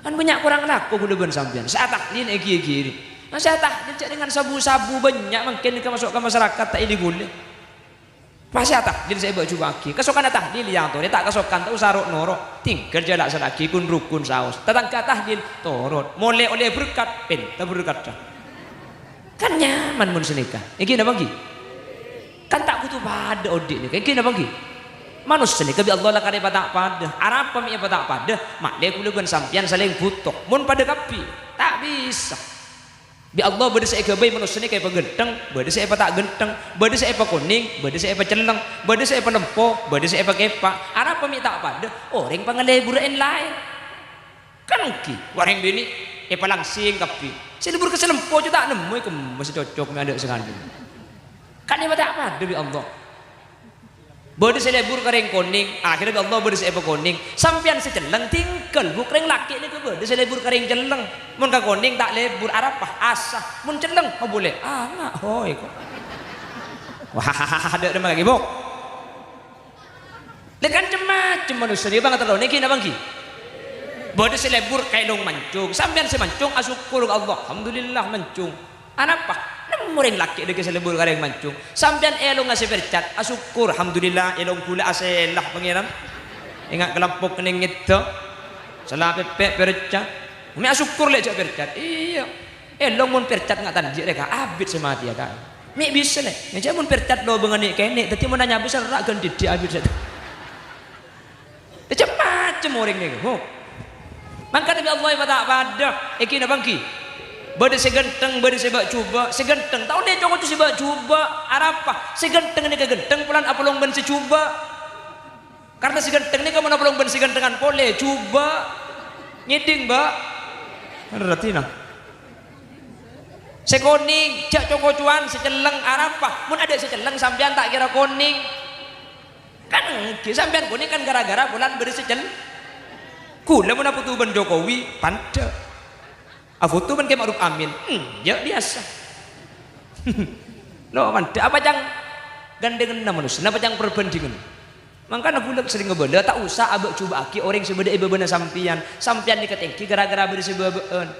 Kan banyak kurang laku gula ben sampean. Saya tahlil egi. Saya tahlil dengan sabu-sabu banyak mungkin masuk ke masyarakat tak ini gula. Pas saya tahlil saya baca baki. Kesokan tahlil yang tu, dia tak kesokan tak usah rok norok. Tinggal jalan selagi kun rukun saus. Tetangga tahlil torot. Mulai oleh berkat pen, tak berkat. Kan nyaman mun senika. Iki na bagi. Kan tak kutu pada odik ni. Iki na bagi. Manus senika bi Allah la kare patak pada. Arab pami patak pada. Mak le kula gan sampean saling butuh. Mun pada kapi tak bisa. Bi Allah bade saya ke bayi manus senika pa genteng, bade saya pa tak genteng, bade saya pa kuning, bade saya pa celeng, bade saya pa lempo, bade saya pa kepa. Arab pami tak pada. Orang pangaleburain lain. Kan ki. Wareng bini palangsing kapi. Saya libur ke selempo juga tak nemu ke masih cocok ada sekali. Kan dia tak apa demi Allah. Bode saya libur ke ring kuning, akhirnya Allah bode saya kuning. Sampian seceleng tinggal bukreng laki ni ke bode saya libur ke ring celeng. Mun ka kuning tak libur arapah asah. Mun celeng oh boleh. Nak hoi kok. Wah ada lagi bok. Lekan macam manusia dia banget terlalu niki na bangki. Bode selebur kayak dong mancung, sampean semancung asyukur Allah, alhamdulillah mancung. Anapa? Nemurin laki deke selebur kareng mancung. Sampean elong ngasih percat, asyukur alhamdulillah elong kula aselah pangeran. Ingat kelampok kening itu, salah pepe percat. Umi asyukur lek percat. Iya. Elong mun percat nggak tanji reka abit semati ya kan. Mi bisa lek. Ngeja mun percat do bengani kene, tadi mun nanya besar rak ganti di abit set. Macam orang ni. Maka Nabi Allah tak pada iki na bangki bade segenteng bade sebab cuba segenteng tahu dia cokot tu sebab cuba arapa segenteng ni kegenteng pulan apalong ben secuba karena segenteng ni kamu apalong ben segentengan pole cuba ngiding ba ratina sekoning jak cokocuan seceleng arapa mun ada seceleng sampean tak kira koning kan sampean kuning kan gara-gara pulan bade seceleng Kula mun foto ben Jokowi pande. Foto ben ke Ma'ruf Amin. Ya biasa. Lo pande apa jang gandengan manusia, napa jang perbandingan. Makanya kula sering ngebela tak usah abek coba aki orang sebeda ibebena sampian ni ketengki gara-gara beri sebebeun.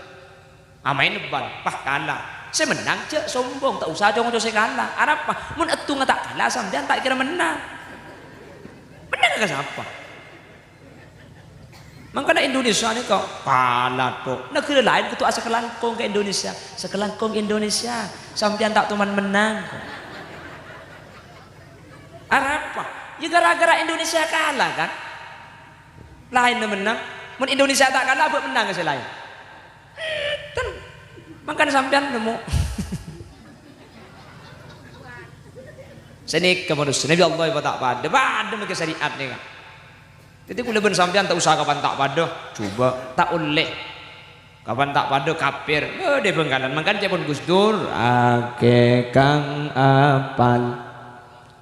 Amain ban pah kalah. Saya menang cek sombong tak usah jong saya kalah. Arapa mun etu tak kalah sampean tak kira menang. Menang ke siapa? Makanya Indonesia ni kok kalah tuh. Negara lain kutu asa kelangkong ke Indonesia. Sekelangkong Indonesia sampean tak tuman menang. Arapa? Ya gara-gara Indonesia kalah kan? Lain menang. Mun Indonesia tak kalah buat menang ke lain. Makanya sampean nemu. Sini ke manusia Nabi Allah ibu tak pada mereka syariat ni kan. Jadi kula ben sampean tak usah kapan tak pada, coba tak oleh. Kapan tak pada kafir. Di Bengkalan makanya pun Gus Dur ake kang apal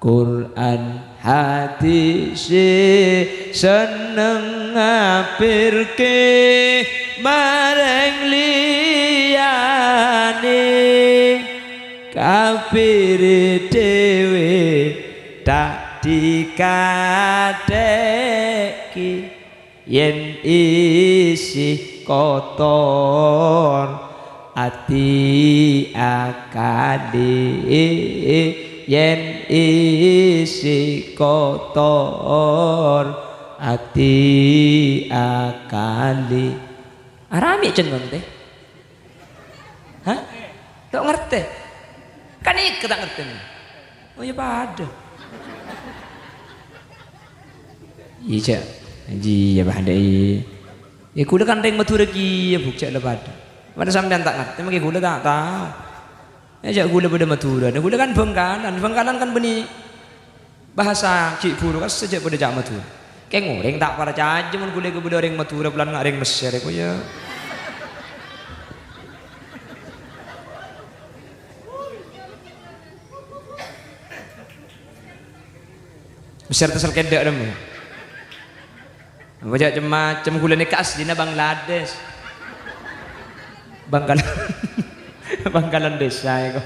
Quran hadis seneng ngapirke mareng liyane kafir dhewe tak dikadeki yen isi kotor ati akadi yen isi kotor ati akali arami cengon teh hah tak ngerti kan ik tak ngerti oh ya pada iya haji ya pada ya kuda kan reng matu lagi ya bukcak lepas pada sampean tak ngerti mungkin kuda tak tahu ya gula pada Madura, gula kan Bengkalan kan benih bahasa Cik Puru kan sejak pada jak Madura. Kayak ngoreng tak para caja mun gula ke pada orang Madura bulan ngak orang Mesir aku ya. Mesir tersel kedak demi. Baca macam gula ni kas dina Bangladesh. Bangkalan desa itu.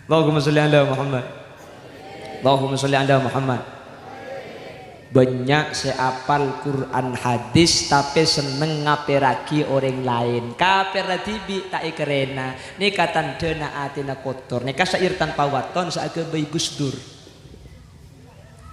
Allahumma sholli ala Muhammad. Allahumma sholli ala Muhammad. Banyak seapal Quran hadis tapi seneng ngapiraki orang lain. Kafir tibi tak ikrena. Ni katan dena atina kotor. Ni kasair tanpa waton saage bayi Gus Dur.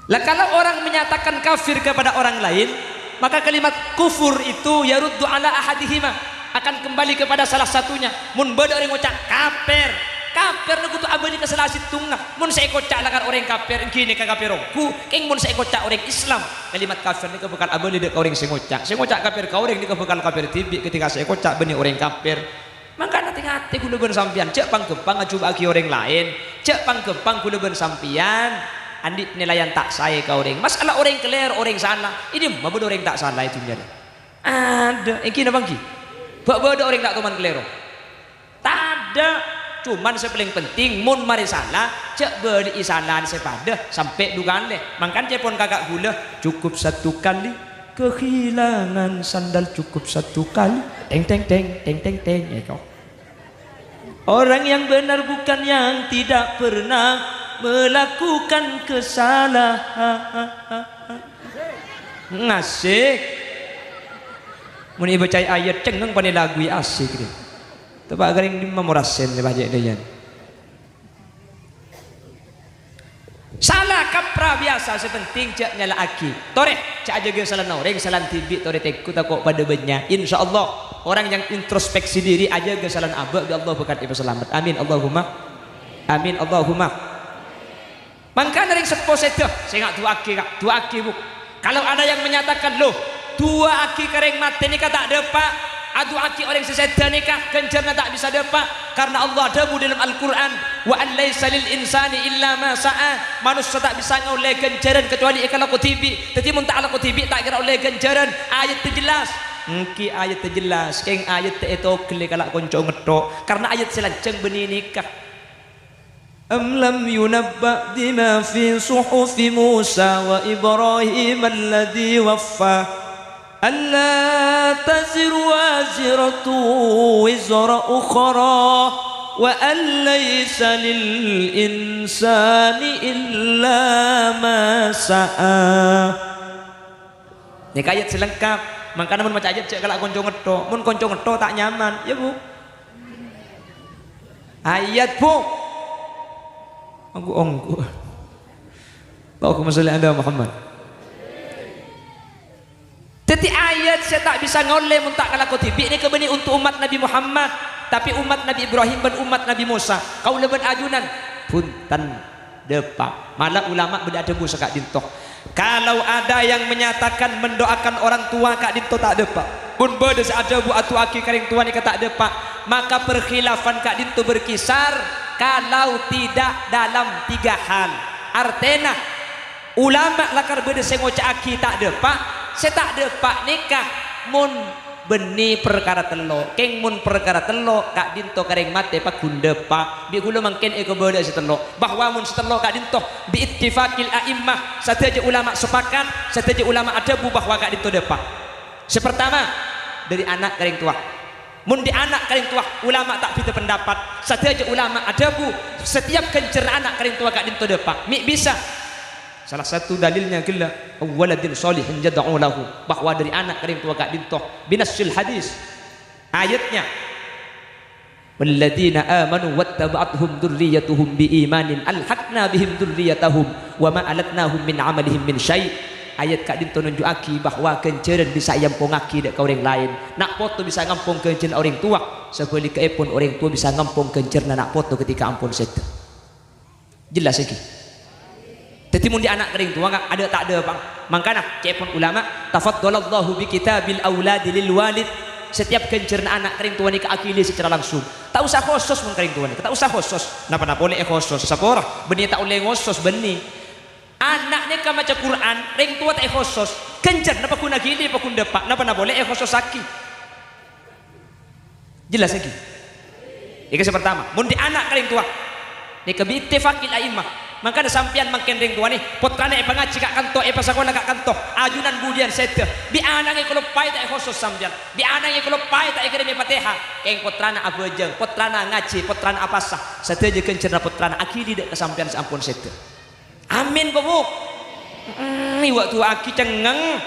Lah kalau orang menyatakan kafir kepada orang lain, maka kalimat kufur itu yaruddu ala ahadihima akan kembali kepada salah satunya. Mun beda orang ngucap kafir nu kutu abadi ke salah situngna. Mun saya kocak lakan orang kafir gini ka kafirku king mun saya kocak orang Islam kalimat kafir ni bekal abadi dek orang sing ngocak kafir ka orang ni bekal kafir tibi ketika saya kocak benih orang kafir. Maka hati-hati kula ben sampean cek panggepang coba aki orang lain cek panggepang kula ben sampean andi penilaian tak saya ka orang masalah orang keler orang salah ini mah bodoh orang tak salah itu nyari ada iki na bangki bak ada orang tak tuman kelero tak ada cuman sepaling penting mun mari salah cek beri isalan sepada sampai dugaan leh mangkan cepon kakak gula cukup satu kali kehilangan sandal cukup satu kali teng teng teng teng teng teng ya kau orang yang benar bukan yang tidak pernah melakukan kesalahan ngasih mun baca ayat cengeng pada lagu asik dia. Tapi garing di memorasen dia baca dia. Salah kapra biasa sepenting cak nyala aki. Tore cak aja ge salah noreng salah tibi tore teku takok pada benya. Insyaallah orang yang introspeksi diri aja ge salah abak bi Allah berkat ibu selamat. Amin Allahumma. Amin Allahumma. Mangkana ring sepo sedah saya ngak dua aki bu. Kalau ada yang menyatakan loh dua aki kering mati nikah tak depak adu aki orang sesedah nikah genjarnya tak bisa depak karena Allah adamu dalam Al-Quran wa an laysa lil insani illa ma sa'a manusia tak bisa ngoleh genjaran kecuali kalau kutibi jadi muntah ala kutibi tak kira oleh genjaran ayat terjelas engki ayat terjelas keng ayat itu kele kalau konco ngetok karena ayat selanjang benih nikah أم لم ينبأ بما في صحف موسى وإبراهيم الذي وفى ألا تزر وازرة وزر أخرى وأن ليس للإنسان إلا ما سعى. Ini ayat selengkap. Makanya mun maca ayat cek kalau konco ngeto, mun konco ngeto tak nyaman, ya Bu. Ayat Bu. Angku. Allahumma sholli ala Muhammad. Teti ayat saya tak bisa ngoleh mun tak kalau tibi ini kebeni untuk umat Nabi Muhammad, tapi umat Nabi Ibrahim dan umat Nabi Musa kau leban ajunan punten depak. Malah ulama beda debu sekak dintoh. Kalau ada yang menyatakan mendoakan orang tua kak dintoh tak depak. Pun beda ada bu atu aki karing tua ni kata depak, maka perkhilafan kak dintoh berkisar kalau tidak dalam 3 hal. Artena ulama lakar beda sengoca aki tak depak, saya tak depak nikah mun beni perkara telo keng mun perkara telo kak dinto karing mate pak gunda pak bi gula mangken eko beda setelo bahwa mun setelo kak dinto bi ittifaqil a'immah sateja ulama sepakat sateja ulama adabu bahwa kak dinto depak. Sepertama dari anak karing tua, mun di anak karing tua ulama tak beda pendapat sateja ulama adabu setiap kencer anak karing tua kak dinto depak mi bisa. Salah satu dalilnya gila waladin sholihin jad'u lahu, bahwa dari anak karing tua kak dintoh binasil hadis ayatnya walladzina amanu wattaba'athum dzurriyyatuhum biimanin alhaqna bihim dzurriyyatahum wa ma alatnahum min amalihim min syai'. Ayat kak dintoh nunjukaki bahwa kenceran bisa yampungaki dek ka orang lain, nak foto bisa ngampung kencer orang tua sebaliknya pun orang tua bisa ngampung kencerna nak foto ketika ampun sete. Jelas lagi. Jadi mun di anak kering tua enggak ada tak ada bang. Makanya cepon ulama tafaddalallahu bi kitabil auladi lil walid. Setiap kencerna anak kering tua ni ke akili secara langsung. Tak usah khusus mun kering tua ni. Tak usah khusus. Napa boleh khusus. Sapora benih tak boleh khusus benih. Anaknya ka maca Quran, ring tua tak khusus. Kencer napa kuna gili apa kun depak. Napa boleh khusus saki. Jelas lagi. Ini pertama. Mun di anak kering tua. Ni ke bi ittifaqil a'immah. Maka ada sampian makin ring tua nih putrane pengaji kak kanto pasakona kak kanto ajunan budian sete bi anange kalau pai tak khusus sampian bi anange kalau pai tak ikrimi Fatihah keng putrana abujeng putrana ngaji putrana apasah sateje kencerna putrana akili dek kesampian sampun sete. Amin kok Bu. Ni waktu aki cengeng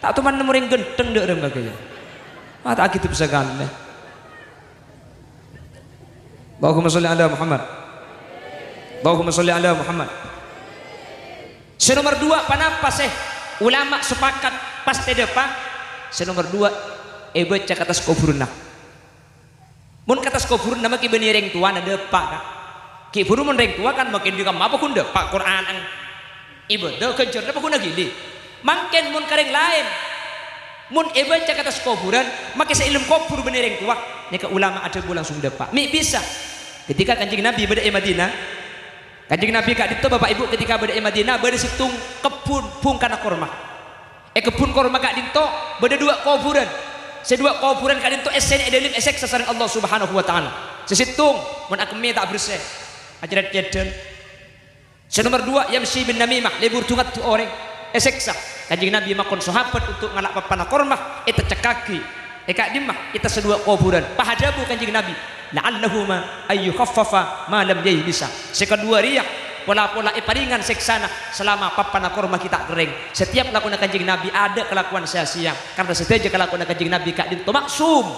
tak tuman nemu ring genteng dek rem kagaya tak aki tu bisa kan. Allahumma sholli ala Muhammad. Allahumma sholli ala Muhammad. Senomor 2 panapa seh ulama sepakat pas tedepa. Senomor 2 baca kata skofurna. Mun kata skofurna maki beni reng tua na depa ka. Ki buru mun reng tua kan makin juga apa kun depa Quran ang ibadah kencur depa kun gili. Mangken mun kareng lain. Mun baca kata skofuran maki sa ilmu kofur beni reng tua. Nika ulama ada bu langsung depa. Mi bisa. Ketika Kanjeng Nabi berada di Madinah, Kanjeng Nabi kak dito bapak ibu ketika berada di Madinah berada situng kebun pung kana korma. Kebun korma kak dito berada 2 kuburan. Sedua kuburan kak dito esen edelim esek sasaran Allah Subhanahu wa taala. Sesitung mun akemi tak bersih. Ajaran jeden. Senomor 2 yamsi bin namimah lebur tungat tu orang esek sah. Kanjeng Nabi makon sahabat untuk ngalak papana korma eta cekaki. Kak dimah kita sedua kuburan. Pahadabu Kanjeng Nabi la'allahuma ayu khaffafa ma lam bisa. Sekedua riak pola-pola paringan seksana selama papana korma kita kering. Setiap lakukan Kanjeng Nabi ada kelakuan sia-sia karena setiap kelakuan Kanjeng Nabi kak dinto maksum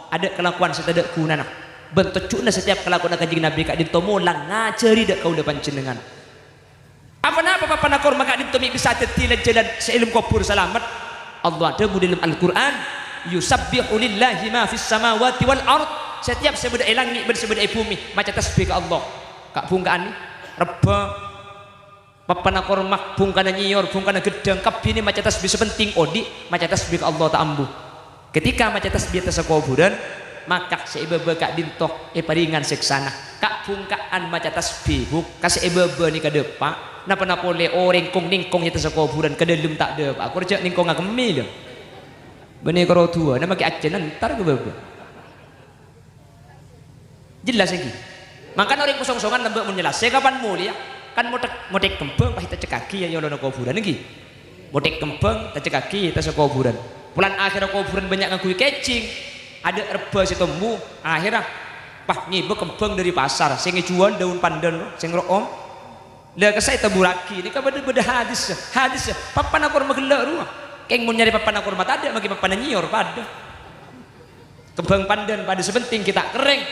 ada kelakuan setada kunana bentuk cuna setiap kelakuan Kanjeng Nabi kak dinto mulang ngaceri dak kau depan jenengan apa-apa papana korma kak dinto bisa tetilan jalan seilum kubur selamat. Allah ada dalam Al-Quran yusabbihu lillahi ma fis samawati wal ard. Setiap sebeda langit bersebeda bumi macam tasbih ke Allah kak bungkaan reba papana korma bungkana nyior bungkana gedang kabini macam tasbih sepenting odi macam tasbih ke Allah tak ambu. Ketika macam tasbih atas kuburan maka seibaba kak dintok paringan seksana kak bungkaan macam tasbih kasih ibaba ni ke depan napa boleh orang kong ningkong atas kuburan ke dalam tak ada aku rejak ningkong agemi dah benih karo tua nama ki ajen ntar ke baba. Jelas lagi Makanya orang kosong-kosongan lembek menjelaskan kapan mulia kan motek kembang pahit cekaki ya yolono kuburan lagi motek kembang cekaki tas kuburan bulan akhir kuburan banyak ngakui kecing ada reba si temu akhirnya pah ngibe kembang dari pasar sing ngejual daun pandan sing room lah kesai taburaki ini kan beda hadis ya papan aku magelak rumah keng mau nyari papan aku rumah ada bagi papan nyior pada kembang pandan pada sepenting kita kering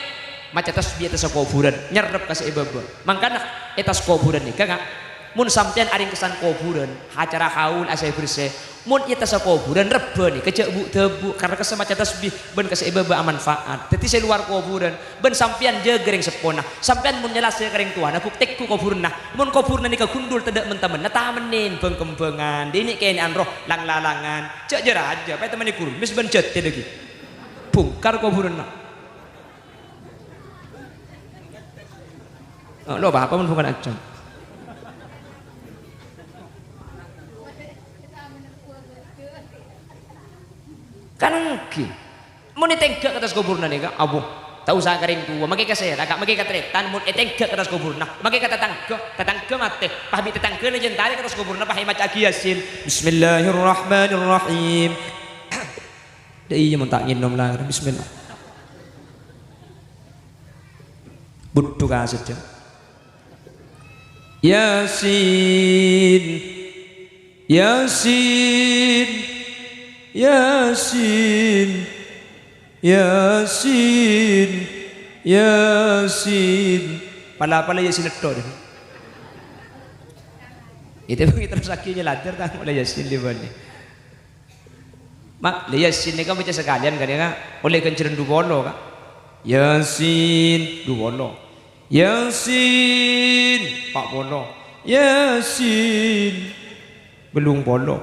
maca tasbih atas kuburan nyerep kasih ibaba makanya atas kuburan nih kakak mun sampean aring kesan kuburan acara haul asai bersih mun atas kuburan reba nih kejak bu tebu karena kesem maca tasbih ben kasih ibaba manfaat jadi saya luar kuburan ben sampean jegering sepona sampean mun nyelas kering tuana buktiku kuburan nah mun kuburan nih kegundul tidak mentamen tamenin beng kembangan ini kayak anroh lang lalangan cek jera aja pak teman kurun mis ben jet lagi bungkar kuburan nah lo apa pun bukan aja kan nggih mun tenggak atas kuburna nih kak abu tak usah kering tua makai kasih agak makai katretan mun tenggak atas kuburna makai kata tetangga mate pahmi tetangga nih jentari atas kuburna pahmi maca yasin bismillahirrahmanirrahim deh iya mun tak nginom lah bismillah butuh kasih Yasin Yasin Yasin Yasin Yasin pala-pala Yasin itu itu terus akhirnya latar tak oleh Yasin di bawah mak Yasin ini kan baca sekalian kan ya oleh kenceran dubolo kan Yasin dubolo Yasin Pak Bolo Yasin belum Bolo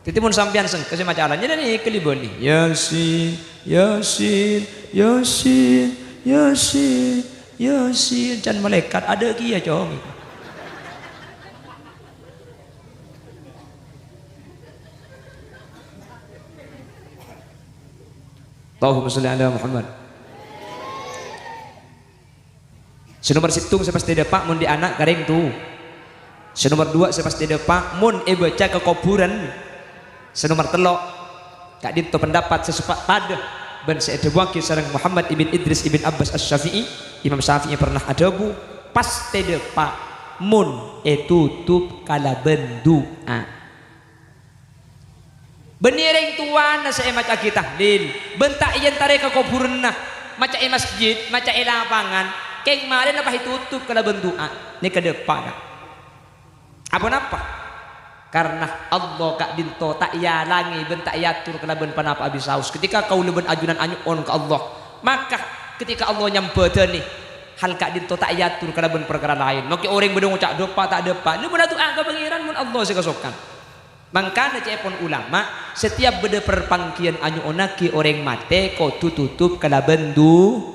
titi mun sampean seng kasih macalannya dan ini keliboli Yasin Yasin Yasin Yasin Yasin can malaikat ada ki ya cong Allahumma sholli ala Muhammad. Senomor situng saya pasti depak mun di anak garing tu. Senomor dua saya pasti depak mun baca ke kuburan. Senomor telok kak dinto pendapat sesepak pada ban saya dewaki sareng Muhammad ibn Idris ibn Abbas Asy-Syafi'i Imam Syafi'i pernah adabu pasti depak mun tutup kala bendua. Beniring tuan saya maca tahlil bentak iyan tarik ke kuburan nah maca masjid maca lapangan keng kemarin apa ditutup kala bendua ini ke depan apa karena Allah kak dinto tak yalangi bentak yatur kala ben panapa abis saus ketika kau leben ajunan anyuon ke Allah maka ketika Allah nyambedani hal kak dinto tak yatur kala ben perkara lain maka orang bedong ucap depa tak depa lu benar tu angka pengiran mun Allah sekesokan mangkana cepon ulama setiap beda perpangkian anyuonaki orang mate kau tutup kala bendu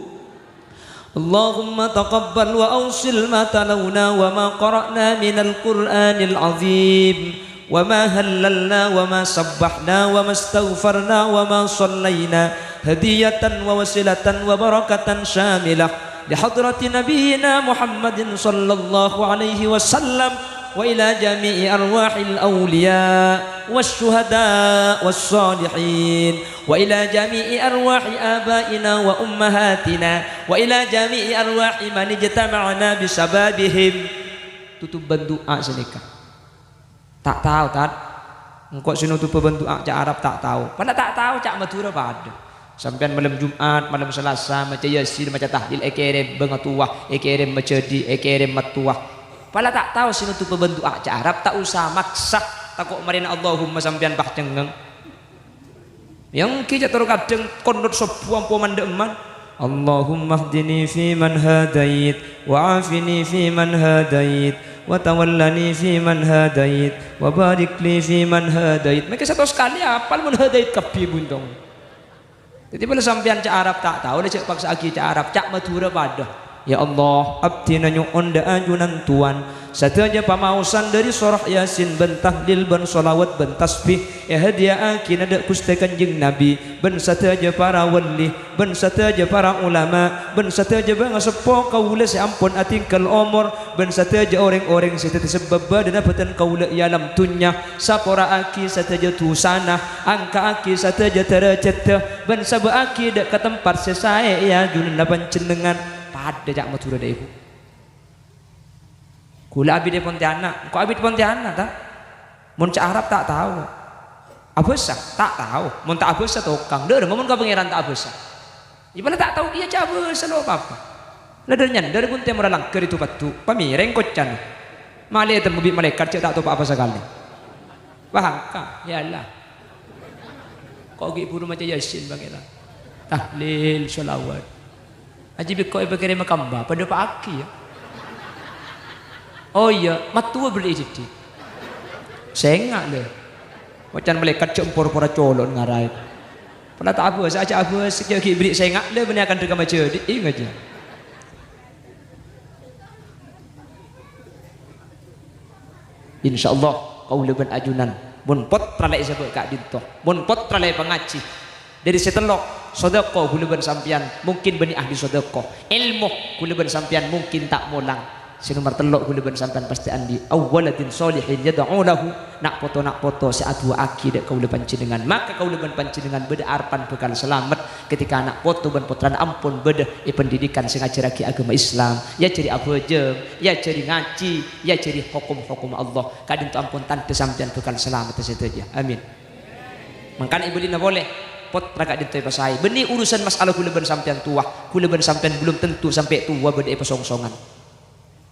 اللهم تقبل وأوصل ما تلونا وما قرأنا من القرآن العظيم وما هللنا وما سبحنا وما استغفرنا وما صلينا هدية ووسيلة وبركة شاملة لحضرة نبينا محمد صلى الله عليه وسلم وإلى جميع أرواح الأولياء والشهداء والصالحين وإلى جميع أرواح آبائنا وأمهاتنا وإلى جميع أرواح من اجتمعنا بسببهم tutup bendoa senika tak tahu kan engkau sinutup bendoa cak Arab tak tahu pada tak tahu cak Madura pada sampean malam Jumat malam Selasa maca Yasin maca tahlil ekerem bengatuah ekerem macedi ekerem matuah pala tak tahu sinutup bendoa cak Arab tak usah maksa takut marina Allahumma sampean bah cengeng yang kita terkadang kondot sebuah pemandeman Allahumma hdini fi man hadait wa afini fi man hadait wa tawallani fi man hadait wa barik li fi man hadait mereka satu sekali apal man hadait kapi buntong jadi bila sampean cak Arab tak tahu dia cak paksa lagi cak Arab cak Madura pada Ya Allah, abdi nyuon da ajunan Tuan sateja pamausan dari surah Yasin ben tahlil ben solawat ben tasbih ya hadiah akina da kuste kanjeng Nabi ben sateja para wali ben sateja para ulama ben sateja bang sepo kaula si ampun atingkal umur ben sateja orang-orang sita sebab badana patan kaula ialam tunya sapora aki sateja tusana angka aki sateja teracet ben saba aki da ke tempat sesae ya junan pancenengan pada jak matura da ibu kula abid di Pontianak kok abid Pontianak tak mun cak Arab tak tahu abesah tak tahu mun tak abesah tokang deur mun ka pangeran tak abesah ibala tak tahu iya cak abesah lo apa ladarnya dari pun temura langker itu patu pamireng kocan male temu bi malaikat cak tak tahu apa sekali paham ka ya Allah kok gi buru macam Yasin pangeran tahlil selawat aji kok ibu kirim kamba pada Pak Aki ya. Oh iya, matua beli jadi. Sengak deh. Macam malaikat cempur pura colon ngarai. Pernah tak apa, saja apa sekian beri sengak deh benar akan terkam aja. Ingat aja. Insyaallah kau lebih ajunan. Mun pot tralai sebab kak dintoh. Mun pot tralai pengaji. Dari setelok sedekah kula sampian mungkin bani ahli sedekah. Ilmu kula sampian mungkin tak mulang. Si nomor telok kula sampean pasti andi awwaladin solihin yad'u lahu nak foto si atu aki dek kaula panjenengan maka kaula panjenengan beda arpan bekal selamat ketika anak foto ban putran ampun beda pendidikan sing ajarake agama Islam ya cari abojeng ya cari ngaji ya cari hukum-hukum Allah kadin tu ampun tante sampean bekal selamat saja amin mangkan ibu lina boleh pot ragak dintoy pasai benih urusan masalah kula sampean tua kula sampean belum tentu sampai tua beda pasong-songan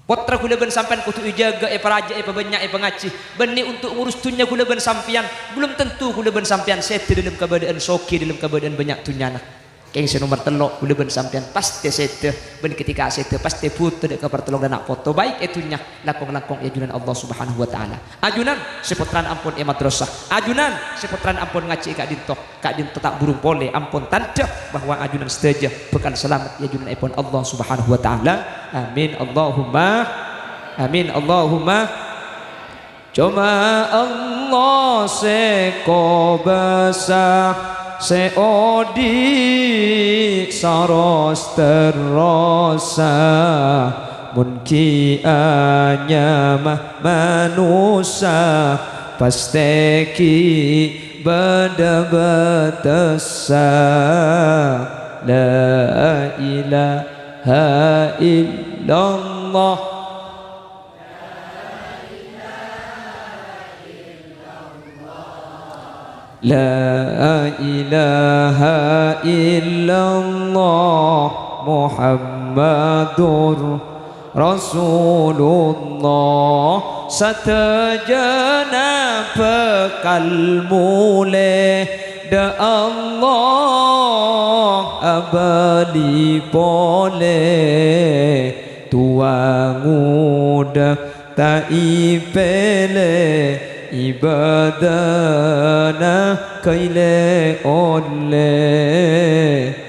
potra kula sampean kudu jaga paraja banyak pengaci benih untuk ngurus dunia kula sampean belum tentu kula sampean sete dalam keadaan soki dalam keadaan banyak tunyana keng nomor telok kula sampean pasti sete ben ketika sete pasti putu dek kabar telok dan nak foto baik itunya lakong-lakong ajunan Allah Subhanahu wa taala ajunan seputran ampun madrasah ajunan seputran ampun ngaji kak dinto tak burung pole ampun tanda bahwa ajunan setuju bekal selamat ajunan ampun Allah Subhanahu wa taala amin Allahumma cuma Allah seko besar seodi saros terrosa munki anyamah manusia pasteki bada batasa la ilaha illallah La ilaha illallah Muhammadur Rasulullah satajana bekal mule da Allah abadi boleh tua muda tak ipele ibadana kaile oleh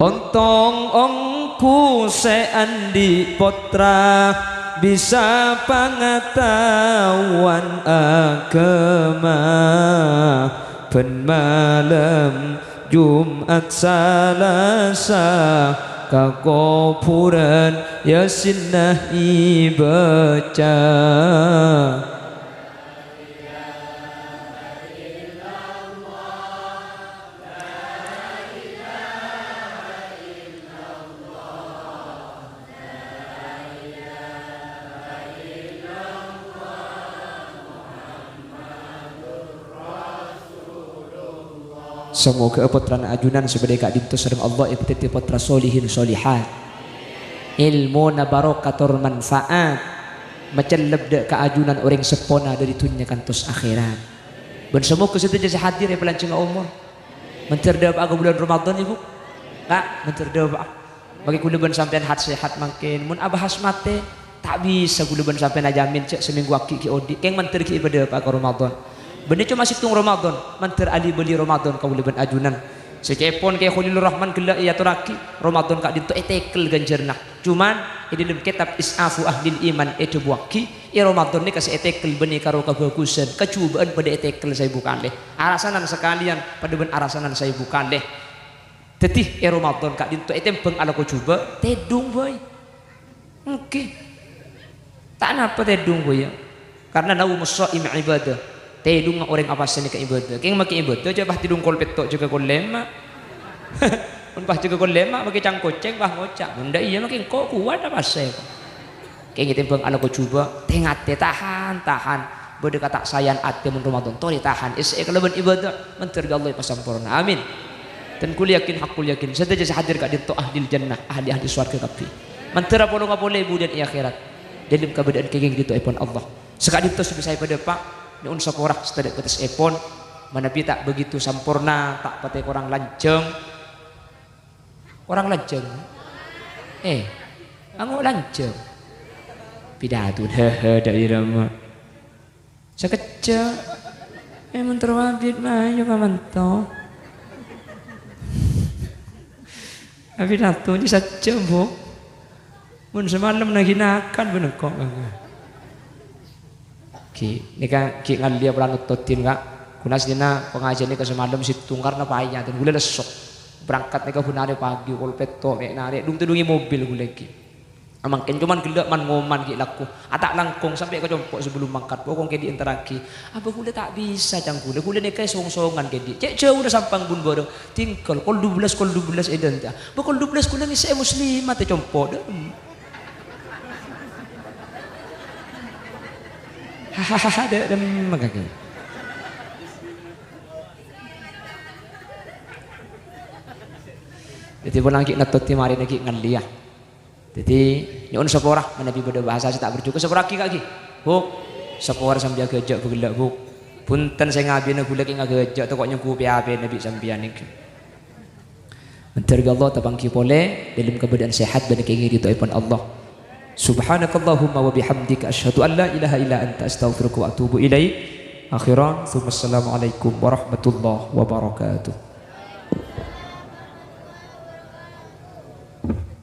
ontong ongku seandi potra bisa pengetahuan agama ben malam Jumat Salasa kakuburan Yasin nahi baca semoga putran ajunan sebagai kak dintu sareng Allah ibtiti putra solihin solihat ilmu na barokatur manfaat maceleb dek keajunan orang sepona dari dunia kantos akhirat ben semoga setuju hadir ya pelancing umur Menterdep aku bulan Ramadan ibu. Kak, menterdep bagi kuleban sampean hat sehat makin mun abahas mate tak bisa kuleban sampean ajamin cek seminggu aki ki odi keng menter ki ibadah aku Ramadan bener cuma masih tung Ramadan menter ali beli Ramadan kau leban ajunan sekepon kayak Khalilur Rahman gelak ya turaki Ramadan kak dintu etekel ganjarna cuman di dalam kitab Isafu Ahlil Iman itu buaki ya Ramadan ni kasih etekel benih karo kebagusan kecubaan pada etekel saya bukan leh arasanan sekalian pada ben arasanan saya bukan leh tetih Ramadan kak dintu etempeng ala ko coba tedung boy oke tak napa tedung boy ya karena nawu musaim ibadah tedung orang apa seni ke ibadah keng make ibadah coba tidung kol petok juga kol lema unpah juga kol lema make cangkoceng bah ngocak bunda iya makin kok kuat apa sih keng etempeng ala ko coba tengate tahan bode kata sayan ate mun Ramadan to ditahan is keleban ibadah menterga Allah pasampurna amin dan kul yakin hakul yakin sedaya hadir ka dinto ahli jannah ahli surga kapi mantera polo ngapole ibu dan akhirat dalam keadaan kenging dito ipon Allah sekali itu saya pada pak ni unsa porah setelah petes ipon mana tak begitu sampurna tak pate orang lanceng ango lanceng pidato daerah mah sekecil mentera wabit mah yo kamanto tapi nato di saja bu mun semalam naginakan bener kok ki ini kan ki ngalia pelanut totin kak kunas dina pengajian ini ke semalam situng karena payah dan gula lesok berangkat nih ke hunare pagi kol peto mek narik dung tudungi mobil gula ki amang ken cuman gelak man ngoman ki laku atak langkung sampai ke compok sebelum mangkat pokong ke di interaki apa gula tak bisa cang gula nih kayak song-songan ke di cek jauh udah sampang bun borong tinggal kol 12 edan ta bakal 12 gula ni saya muslimat te compok dah hahaha ada magagay jadi pun lagi natot timari lagi ngaliah jadi nyun sepora menabi pada bahasa saya tak bercukup sepora kaki buk sepora sambil gejak bergelak buk punten saya ngabi nak gula kena gejak tu kok nyengku piape nabi sambian ni menterga Allah tabangki boleh dalam keadaan sehat dan keinginan itu ipon Allah subhanakallahumma wa bihamdika asyhadu an la ilaha illa anta astaghfiruka wa atubu ilaik akhiran assalamualaikum warahmatullahi wabarakatuh